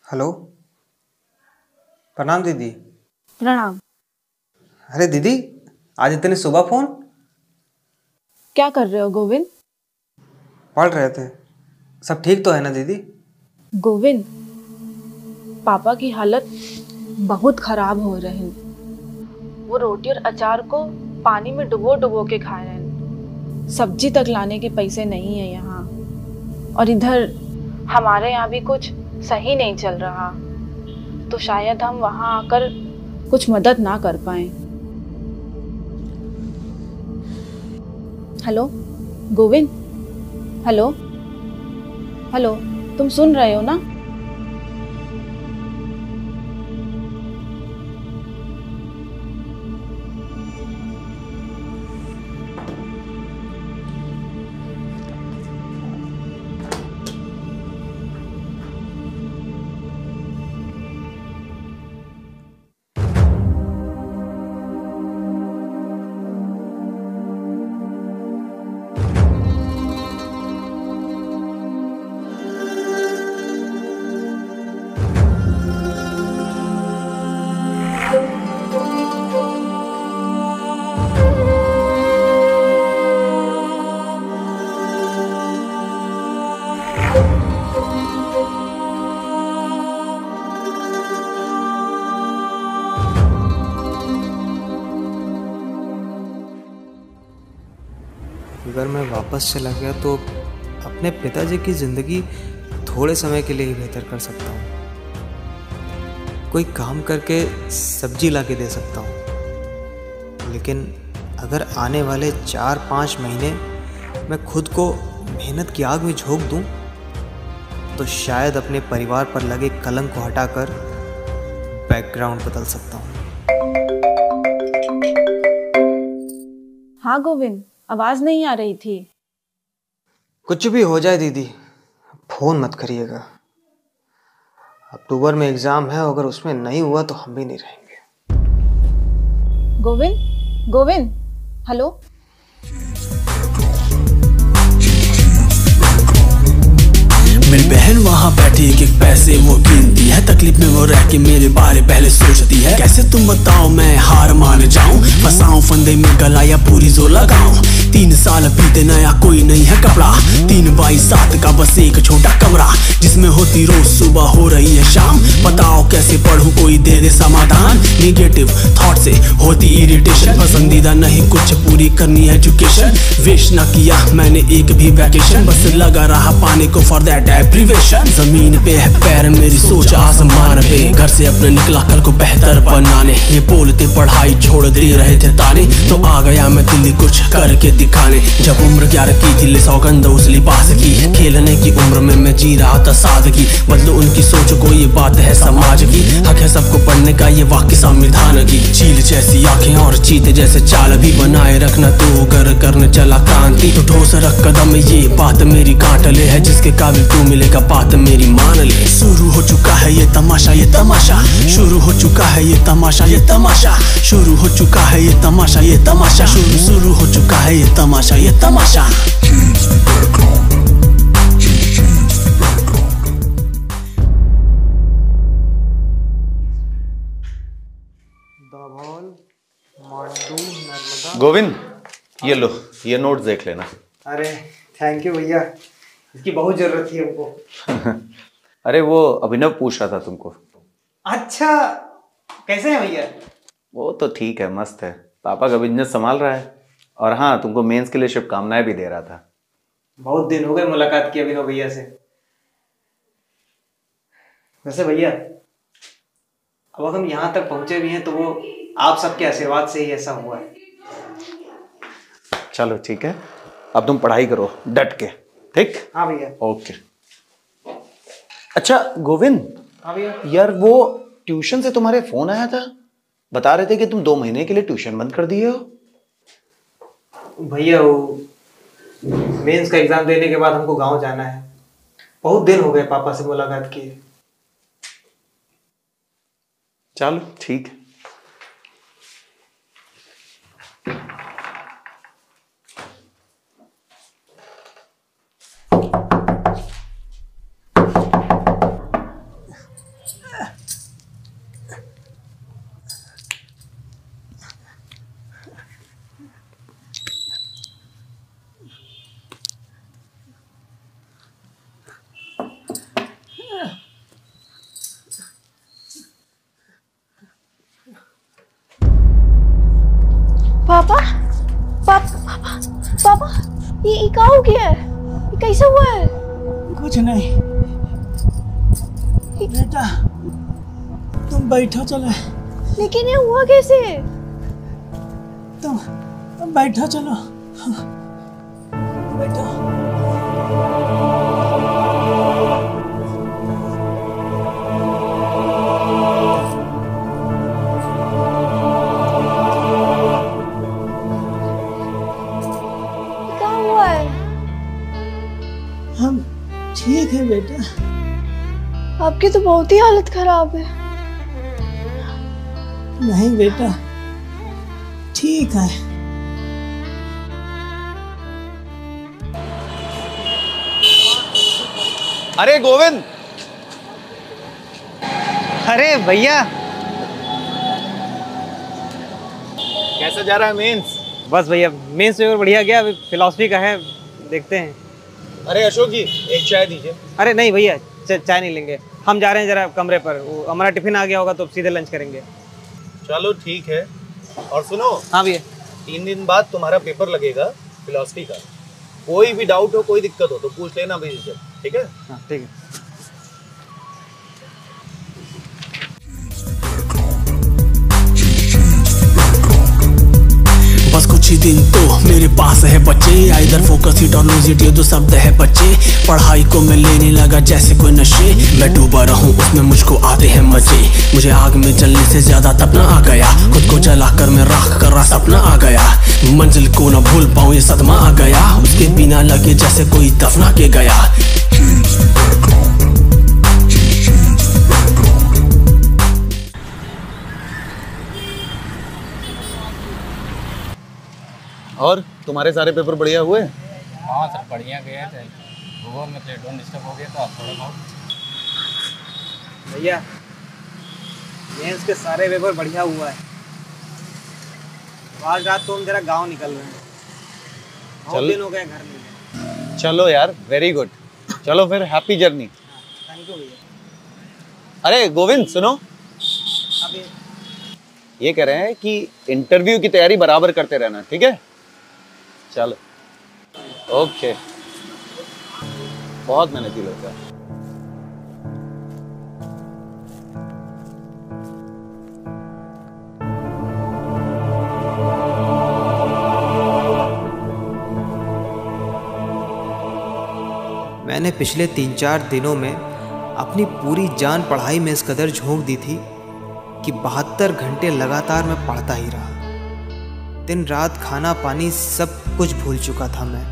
हेलो, प्रणाम दीदी। प्रणाम। अरे दीदी, आज इतने सुबह फोन? क्या कर रहे हो गोविंद? पढ़ रहे थे। सब ठीक तो है ना दीदी? गोविंद, पापा की हालत बहुत खराब हो रही। वो रोटी और अचार को पानी में डुबो डुबो के खा रहे हैं। सब्जी तक लाने के पैसे नहीं है यहाँ, और इधर हमारे यहाँ भी कुछ सही नहीं चल रहा, तो शायद हम वहाँ आकर कुछ मदद ना कर पाए। हेलो गोविंद, हेलो हेलो, तुम सुन रहे हो ना? अगर मैं वापस चला गया तो अपने पिताजी की ज़िंदगी थोड़े समय के लिए ही बेहतर कर सकता हूँ। कोई काम करके सब्जी ला के दे सकता हूँ, लेकिन अगर आने वाले 4-5 महीने मैं खुद को मेहनत की आग में झोंक दूँ तो शायद अपने परिवार पर लगे कलंक को हटाकर बैकग्राउंड बदल सकता हूँ। हाँ गोविंद, आवाज नहीं आ रही थी। कुछ भी हो जाए दीदी, फोन मत करिएगा। अक्टूबर में एग्जाम है, अगर उसमें नहीं हुआ तो हम भी नहीं रहेंगे। गोविंद, गोविंद, हेलो। मेरी बहन वहाँ बैठी एक एक पैसे वो गिनती है, तकलीफ में वो रह के मेरे बारे पहले सोचती है। कैसे तुम बताओ मैं हार मान जाऊं, फंसाऊं फंदे में गला या पूरी जो लगाऊं। 3 साल बीते नया कोई नहीं है कपड़ा, 3x7 का बस एक छोटा कमरा, जिसमें होती रोज सुबह हो रही है शाम। बताओ कैसे पढ़ूं, कोई दे दे समाधान। निगेटिव थॉट से होती इरिटेशन, पसंदीदा नहीं कुछ पूरी करनी एजुकेशन। वेस्ट ना किया मैंने एक भी वैकेशन, बस लगा रहा पानी को फॉर दैट एप्रीवेशन। जमीन पे है पैर मेरी सोच आसमान पे, घर से अपने निकला कल को बेहतर बनाने। ये बोलते पढ़ाई छोड़ दे रहे थे ताने, तो आ गया मैं दिल्ली कुछ करके दिखाने। जब उम्र 11 की थी सौगंध उस लिबास की, खेलने की उम्र में मैं जी रहा था सादगी। बदलो उनकी सोच को, ये बात है समाज की। हक है सबको पढ़ने का, ये वाक्य संविधान की। चील जैसी आंखें और चीते जैसे चाल भी बनाए रखना, तो गर करने चला क्रांति। तो ठोस रख कदम, ये बात मेरी कांट ले है, जिसके काबिल तू मिले चलेगा बात मेरी मान ले। शुरू हो चुका है ये तमाशा, ये तमाशा शुरू हो चुका है, ये तमाशा, ये तमाशा शुरू हो चुका है, ये तमाशा, ये तमाशा शुरू हो चुका है, ये तमाशा, ये तमाशा। गोविंद, ये लो, ये नोट देख लेना। अरे थैंक यू भैया, इसकी बहुत जरूरत थी हमको। अरे वो अभिनव पूछ रहा था तुमको। अच्छा, कैसे हैं भैया? वो तो ठीक है, मस्त है, पापा का बिजनेस संभाल रहा है। और हाँ, तुमको मेंस के लिए शुभकामनाएं भी दे रहा था। बहुत दिन हो गए मुलाकात की अभिनव भैया से। वैसे भैया, अब हम यहाँ तक पहुंचे भी हैं तो वो आप सबके आशीर्वाद से ही ऐसा हुआ है। चलो ठीक है, अब तुम पढ़ाई करो डट के, ठीक? हाँ भैया। ओके। अच्छा गोविंद। हाँ भैया। यार वो ट्यूशन से तुम्हारे फोन आया था, बता रहे थे कि तुम 2 महीने के लिए ट्यूशन बंद कर दिए हो। भैया वो मेंस का एग्जाम देने के बाद हमको गांव जाना है, बहुत दिन हो गए पापा से मुलाकात किए। चलो ठीक है। पापा पापा पापा, ये क्या हो गया है? ये कैसे हुआ है? कुछ नहीं बेटा, तुम बैठो चलो। लेकिन ये हुआ कैसे? तुम बैठो चलो, बैठो। हम ठीक है बेटा। आपकी तो बहुत ही हालत खराब है। नहीं बेटा, ठीक है। अरे गोविंद। अरे भैया, कैसा जा रहा है मेंस? बस भैया मेंस पेपर बढ़िया गया, अभी फिलॉसफी का है, देखते हैं। अरे अशोक जी, एक चाय दीजिए। अरे नहीं भैया, चाय नहीं लेंगे, हम जा रहे हैं जरा कमरे पर, वो हमारा टिफिन आ गया होगा तो सीधे लंच करेंगे। चलो ठीक है। और सुनो। हाँ भैया। 3 दिन बाद तुम्हारा पेपर लगेगा फिलॉसफी का। कोई भी डाउट हो, कोई दिक्कत हो तो पूछ लेना बेझिझक, ठीक है? हाँ ठीक है। बस कुछ ही दिन तो मेरे पास है बच्चे, इधर फोकस इट और लूज इट, ये दो शब्द है बच्चे। पढ़ाई को मैं लेने लगा जैसे कोई नशे, मैं डूबा रहूं उसमें मुझको आते हैं मजे। मुझे आग में जलने से ज्यादा तपना आ गया, खुद को जलाकर मैं राख कर रहा सपना आ गया। मंजिल को ना भूल पाऊं ये सदमा आ गया, उसके बिना लगे जैसे कोई दफना के गया। और तुम्हारे सारे पेपर बढ़िया हुए? हाँ सर, बढ़िया गए थे। भूगोल में प्लेटोन डिस्टर्ब हो गया था थोड़ा बहुत। भैया मेंस के सारे पेपर बढ़िया हुआ है। आज रात तो हम जरा गांव निकल रहे हैं, बहुत दिन हो गए घर में। चलो यार, वेरी गुड। चलो फिर, हैप्पी जर्नी। थैंक यू भैया। अरे गोविंद सुनो, ये कह रहे हैं कि इंटरव्यू की तैयारी बराबर करते रहना, ठीक है? चलो ओके। बहुत मेहनती लोग हैं। मैंने पिछले 3-4 दिनों में अपनी पूरी जान पढ़ाई में इस कदर झोंक दी थी कि 72 घंटे लगातार मैं पढ़ता ही रहा। दिन रात खाना पानी सब कुछ भूल चुका था मैं।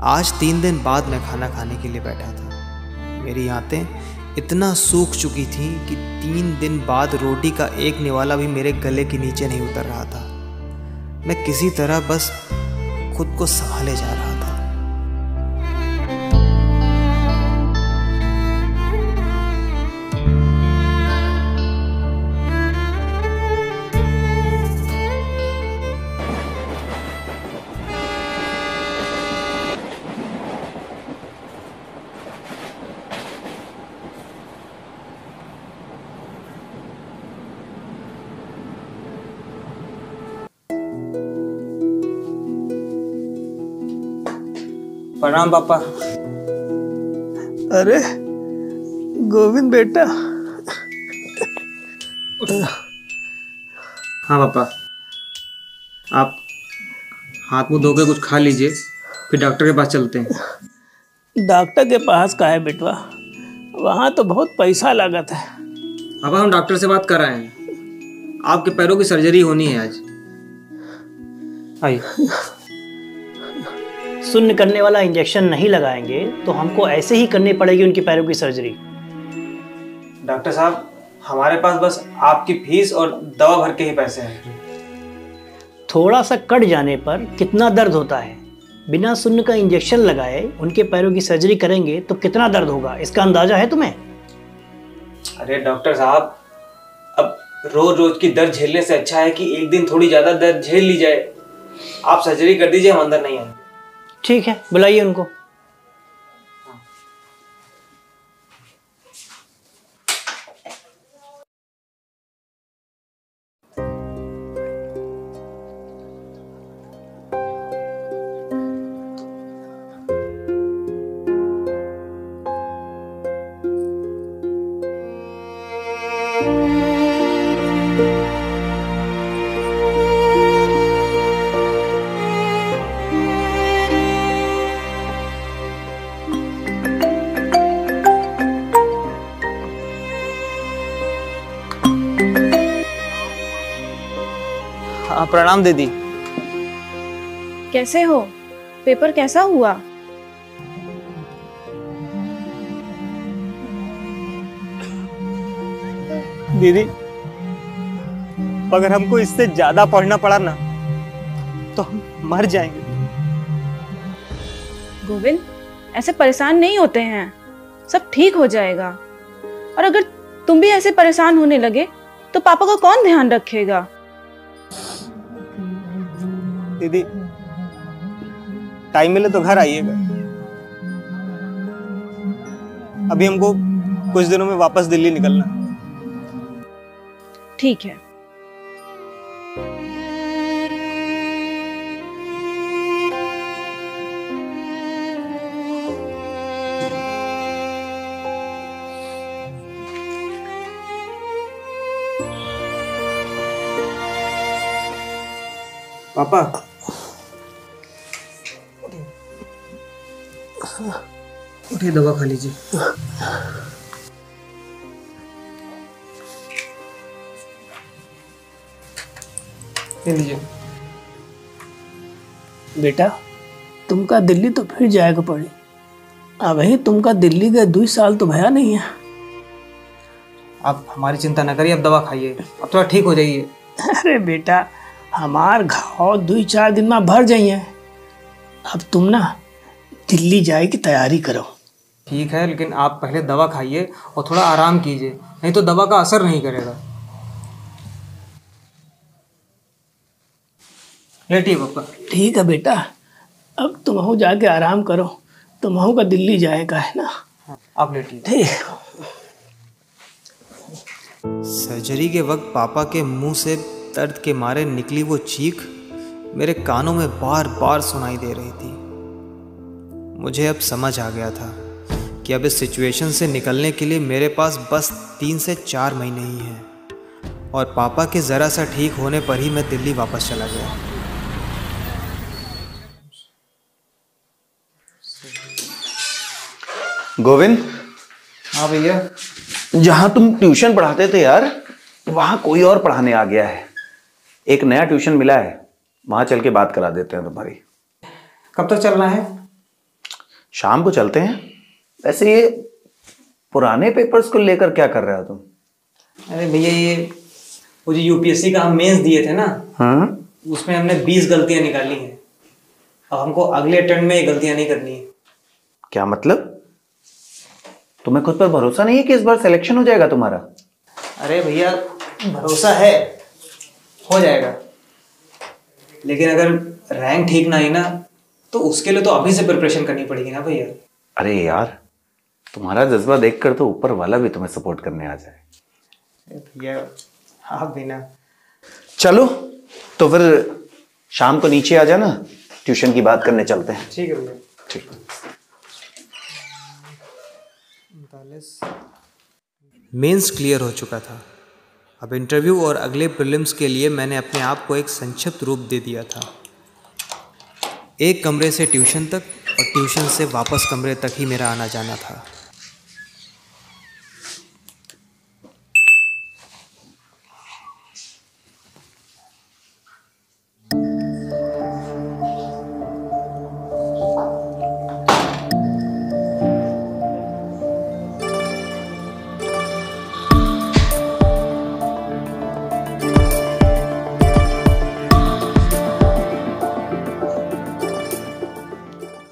आज 3 दिन बाद मैं खाना खाने के लिए बैठा था। मेरी आंतें इतना सूख चुकी थीं कि 3 दिन बाद रोटी का एक निवाला भी मेरे गले के नीचे नहीं उतर रहा था। मैं किसी तरह बस खुद को संभाले जा रहा था। प्रणाम पापा। अरे गोविंद बेटा। हाँ पापा, आप हाथ मुंह धो के कुछ खा लीजिए, फिर डॉक्टर के पास चलते हैं। डॉक्टर के पास का है बेटवा, वहाँ तो बहुत पैसा लागत है। पापा हम डॉक्टर से बात कर रहे हैं, आपके पैरों की सर्जरी होनी है आज। आइए। शून्य करने वाला इंजेक्शन नहीं लगाएंगे तो हमको ऐसे ही करनी पड़ेगी उनकी पैरों की सर्जरी। डॉक्टर साहब, हमारे पास बस आपकी फीस और दवा भर के ही पैसे हैं। थोड़ा सा कट जाने पर कितना दर्द होता है, बिना शून्य का इंजेक्शन लगाए उनके पैरों की सर्जरी करेंगे तो कितना दर्द होगा, इसका अंदाजा है तुम्हें? अरे डॉक्टर साहब, अब रोज रोज की दर्द झेलने से अच्छा है कि एक दिन थोड़ी ज्यादा दर्द झेल ली जाए। आप सर्जरी कर दीजिए, हम अंदर नहीं आएंगे। ठीक है, बुलाइए उनको। प्रणाम दीदी। कैसे हो? पेपर कैसा हुआ? दीदी, अगर हमको इससे ज्यादा पढ़ना पड़ा ना तो हम मर जाएंगे। गोविंद, ऐसे परेशान नहीं होते हैं, सब ठीक हो जाएगा। और अगर तुम भी ऐसे परेशान होने लगे तो पापा का कौन ध्यान रखेगा? दीदी, टाइम मिले तो घर आइएगा। अभी हमको कुछ दिनों में वापस दिल्ली निकलना। ठीक है। पापा, उठिए, दवा खा लीजिए। ले लीजिए। बेटा, तुमका दिल्ली तो फिर जाएगा पड़ी। अब ही तुमका दिल्ली गए 2 साल तो भया नहीं है। आप हमारी चिंता न करिए, अब दवा खाइए, अब थोड़ा ठीक हो जाइए। अरे बेटा, हमार घाव 2-4 दिन में भर जाइए। अब तुम ना दिल्ली जाए की तैयारी करो। ठीक है, लेकिन आप पहले दवा खाइए और थोड़ा आराम कीजिए, नहीं तो दवा का असर नहीं करेगा। लेटिए पापा। ठीक है बेटा, अब तुम जाके आराम करो, तुम का दिल्ली जाएगा है ना। आप लेटिए। ठीक। सर्जरी के वक्त पापा के मुंह से दर्द के मारे निकली वो चीख मेरे कानों में बार बार सुनाई दे रही थी। मुझे अब समझ आ गया था कि अब इस सिचुएशन से निकलने के लिए मेरे पास बस 3 से 4 महीने ही हैं और पापा के ज़रा सा ठीक होने पर ही मैं दिल्ली वापस चला गया। गोविंद। हाँ भैया। जहां तुम ट्यूशन पढ़ाते थे यार, वहां कोई और पढ़ाने आ गया है। एक नया ट्यूशन मिला है, वहां चल के बात करा देते हैं तुम्हारी। कब तक चलना है? शाम को चलते हैं। वैसे ये पुराने पेपर्स को लेकर क्या कर रहे हो तुम? अरे भैया ये वो जो यूपीएससी का हम मेंस दिए थे ना, उसमें हमने 20 गलतियां निकाली हैं। अब हमको अगले अटेम्प्ट में ये गलतियां नहीं करनी है। क्या मतलब? तुम्हें खुद पर भरोसा नहीं है कि इस बार सिलेक्शन हो जाएगा तुम्हारा? अरे भैया भरोसा है, हो जाएगा, लेकिन अगर रैंक ठीक ना आई ना तो उसके लिए तो अभी से प्रिपरेशन करनी पड़ेगी ना भैया। अरे यार, तुम्हारा जज्बा देखकर तो ऊपर वाला भी तुम्हें सपोर्ट करने आ जाए। भैया आप भी ना। चलो तो फिर शाम को नीचे आ जाना, ट्यूशन की बात करने चलते हैं। ठीक है भैया। ठीक। मेंस क्लियर हो चुका था। अब इंटरव्यू और अगले प्रीलिम्स के लिए मैंने अपने आप को एक संक्षिप्त रूप दे दिया था। एक कमरे से ट्यूशन तक और ट्यूशन से वापस कमरे तक ही मेरा आना जाना था।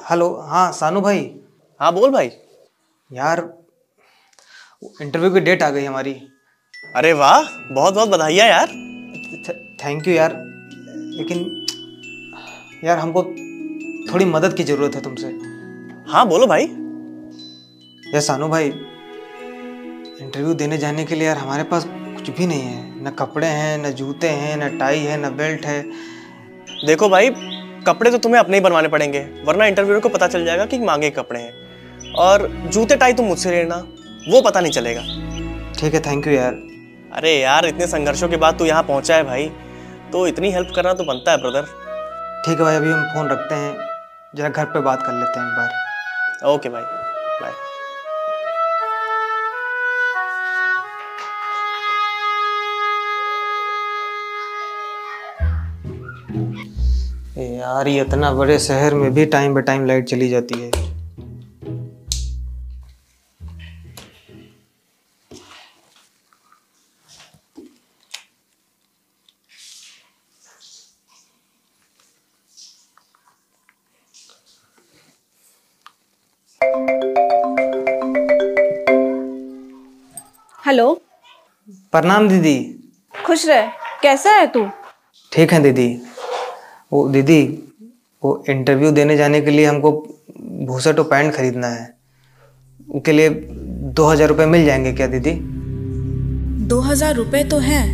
हेलो, हाँ सानू भाई। हाँ बोल भाई। यार इंटरव्यू की डेट आ गई हमारी। अरे वाह, बहुत बहुत बधाइयाँ यार। थैंक यू यार, लेकिन यार हमको थोड़ी मदद की ज़रूरत है तुमसे। हाँ बोलो भाई। यार सानू भाई, इंटरव्यू देने जाने के लिए यार हमारे पास कुछ भी नहीं है। न कपड़े हैं, न जूते हैं, न टाई है, न बेल्ट है। देखो भाई, कपड़े तो तुम्हें अपने ही बनवाने पड़ेंगे, वरना इंटरव्यूअर को पता चल जाएगा कि मांगे कपड़े हैं। और जूते टाई तुम मुझसे लेना, वो पता नहीं चलेगा। ठीक है, थैंक यू यार। अरे यार, इतने संघर्षों के बाद तू यहाँ पहुंचा है भाई, तो इतनी हेल्प करना तो बनता है ब्रदर। ठीक है भाई, अभी हम फ़ोन रखते हैं, जरा घर पे बात कर लेते हैं एक बार। ओके भाई, बाय। यार ये इतना बड़े शहर में भी टाइम बे टाइम लाइट चली जाती है। हेलो। प्रणाम दीदी। खुश रह, कैसा है तू? ठीक है दीदी। वो दीदी, वो इंटरव्यू देने जाने के लिए हमको भूसट और पैंट खरीदना है, उसके लिए 2000 रुपये मिल जाएंगे क्या दीदी? 2000 रुपये तो हैं,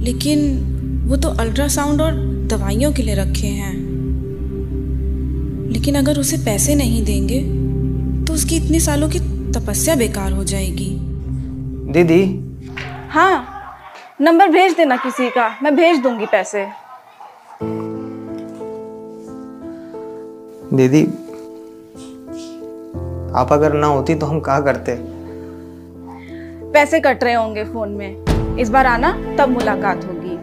लेकिन वो तो अल्ट्रासाउंड और दवाइयों के लिए रखे हैं। लेकिन अगर उसे पैसे नहीं देंगे तो उसकी इतने सालों की तपस्या बेकार हो जाएगी। दीदी। हाँ, नंबर भेज देना किसी का, मैं भेज दूंगी पैसे। दीदी, आप अगर ना होती तो हम क्या करते? पैसे कट रहे होंगे फोन में, इस बार आना तब मुलाकात होगी।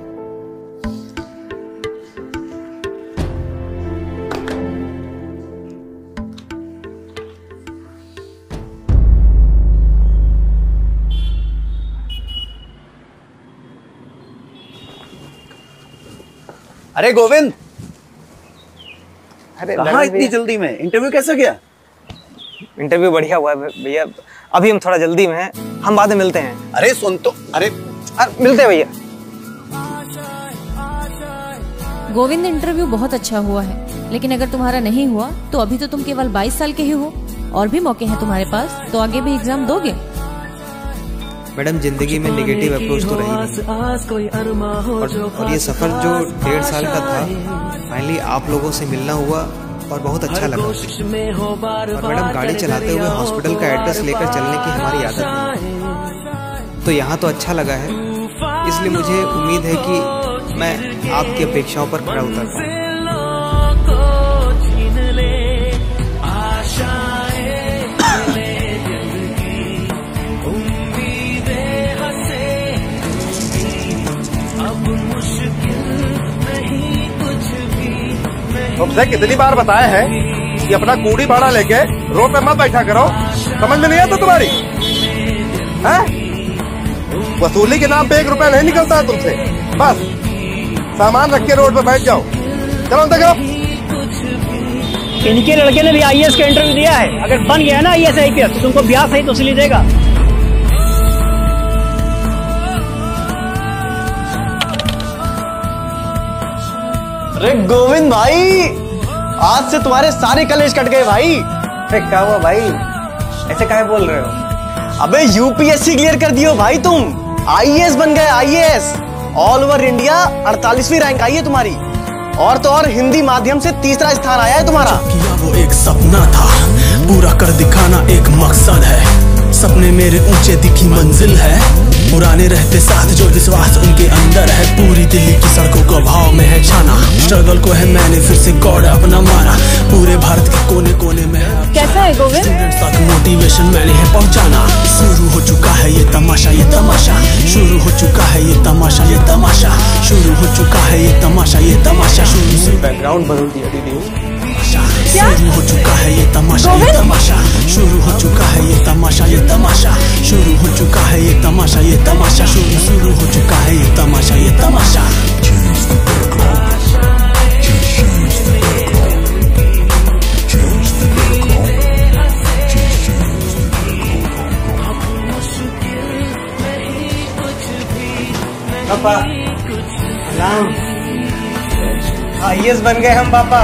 अरे गोविंद, अरे कहाँ इतनी जल्दी में? इंटरव्यू कैसा गया? इंटरव्यू बढ़िया हुआ है भैया। अभी हम थोड़ा जल्दी में हैं, हम बाद में मिलते हैं। अरे सुन तो, अरे मिलते हैं भैया। गोविंद, इंटरव्यू बहुत अच्छा हुआ है, लेकिन अगर तुम्हारा नहीं हुआ तो अभी तो तुम केवल 22 साल के ही हो, और भी मौके हैं तुम्हारे पास, तो आगे भी एग्जाम दोगे। मैडम, जिंदगी में नेगेटिव अप्रोच तो रही नहीं, और ये सफर जो 1.5 साल का था, फाइनली आप लोगों से मिलना हुआ और बहुत अच्छा लगा। और मैडम, गाड़ी चलाते हुए हॉस्पिटल का एड्रेस लेकर चलने की हमारी आदत है, तो यहाँ तो अच्छा लगा है, इसलिए मुझे उम्मीद है कि मैं आपकी अपेक्षाओं पर खरा उतर पाऊँ। तुमसे कितनी बार बताया है कि अपना कूड़ी भाड़ा लेके रोड पे मत बैठा करो। समझ में नहीं आता तुम्हारी? है वसूली के नाम पे 1 रुपया नहीं निकलता है तुमसे। बस सामान रख के रोड पे बैठ जाओ। चलो अंदर करो। इनके लड़के ने भी आईएएस का इंटरव्यू दिया है। अगर बन गया ना आईएएस आईपीएस तो तुमको ब्याह सही तो इसलिए देगा। अरे गोविंद भाई, आज से तुम्हारे सारे कलेश कट गए भाई। अरे क्या हुआ भाई, ऐसे काहे बोल रहे हो? अबे यूपीएससी क्लियर कर दियो भाई तुम, आईएएस बन गए आईएएस। ऑल ओवर इंडिया 48वीं रैंक आई है तुम्हारी, और तो और हिंदी माध्यम से 3रा स्थान आया है तुम्हारा। वो एक सपना था, पूरा कर दिखाना एक मकसद है। सपने मेरे ऊंचे दिखी मंजिल है, पुराने रहते साथ जो विश्वास उनके अंदर है। पूरी दिल्ली की सड़कों को भाव में है छाना, स्ट्रगल को है मैंने फिर से गॉड अपना माना। पूरे भारत के कोने कोने में कैसा है गोविंद? तक मोटिवेशन मैंने है पहुंचाना। शुरू हो चुका है ये तमाशा, ये तमाशा शुरू हो चुका है, ये तमाशा, ये तमाशा शुरू हो चुका है, ये तमाशा, ये तमाशा शुरू से बैकग्राउंड बदल दिया दीदी। शुरू हो चुका है ये तमाशा, ये तमाशा शुरू हो चुका है, ये तमाशा, ये तमाशा शुरू हो चुका है, ये तमाशा, ये तमाशा शुरू हो चुका है, ये तमाशा, ये तमाशा। पापा आईएएस बन गए हम पापा।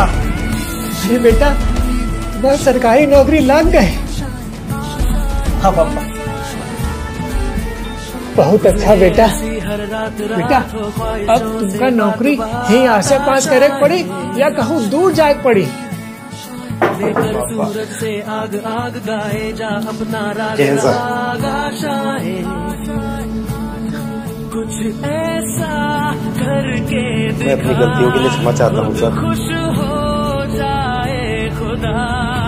अरे बेटा, बस सरकारी नौकरी लग गए। हाँ पापा। बहुत अच्छा बेटा। बेटा अब तुमका नौकरी यही आसे पास करे पड़ी या कहूँ दूर जाए पड़ी? मैं अपनी गलतियों के लिए क्षमा चाहता हूँ सर।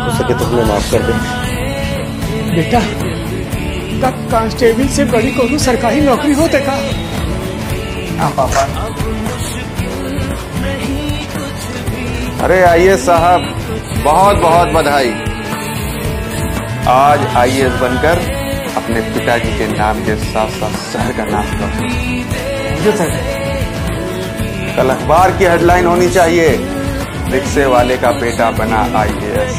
हो सके तो हमें माफ कर दे। बेटा तब कांस्टेबल से बड़ी कोनो सरकारी नौकरी होते का? हाँ पापा। अरे आईएएस साहब, बहुत बहुत बधाई। आज आईएएस बनकर अपने पिताजी के नाम के साथ साथ शहर का नाम करो। कल अखबार की हेडलाइन होनी चाहिए, रिक्शे वाले का बेटा बना आईएएस।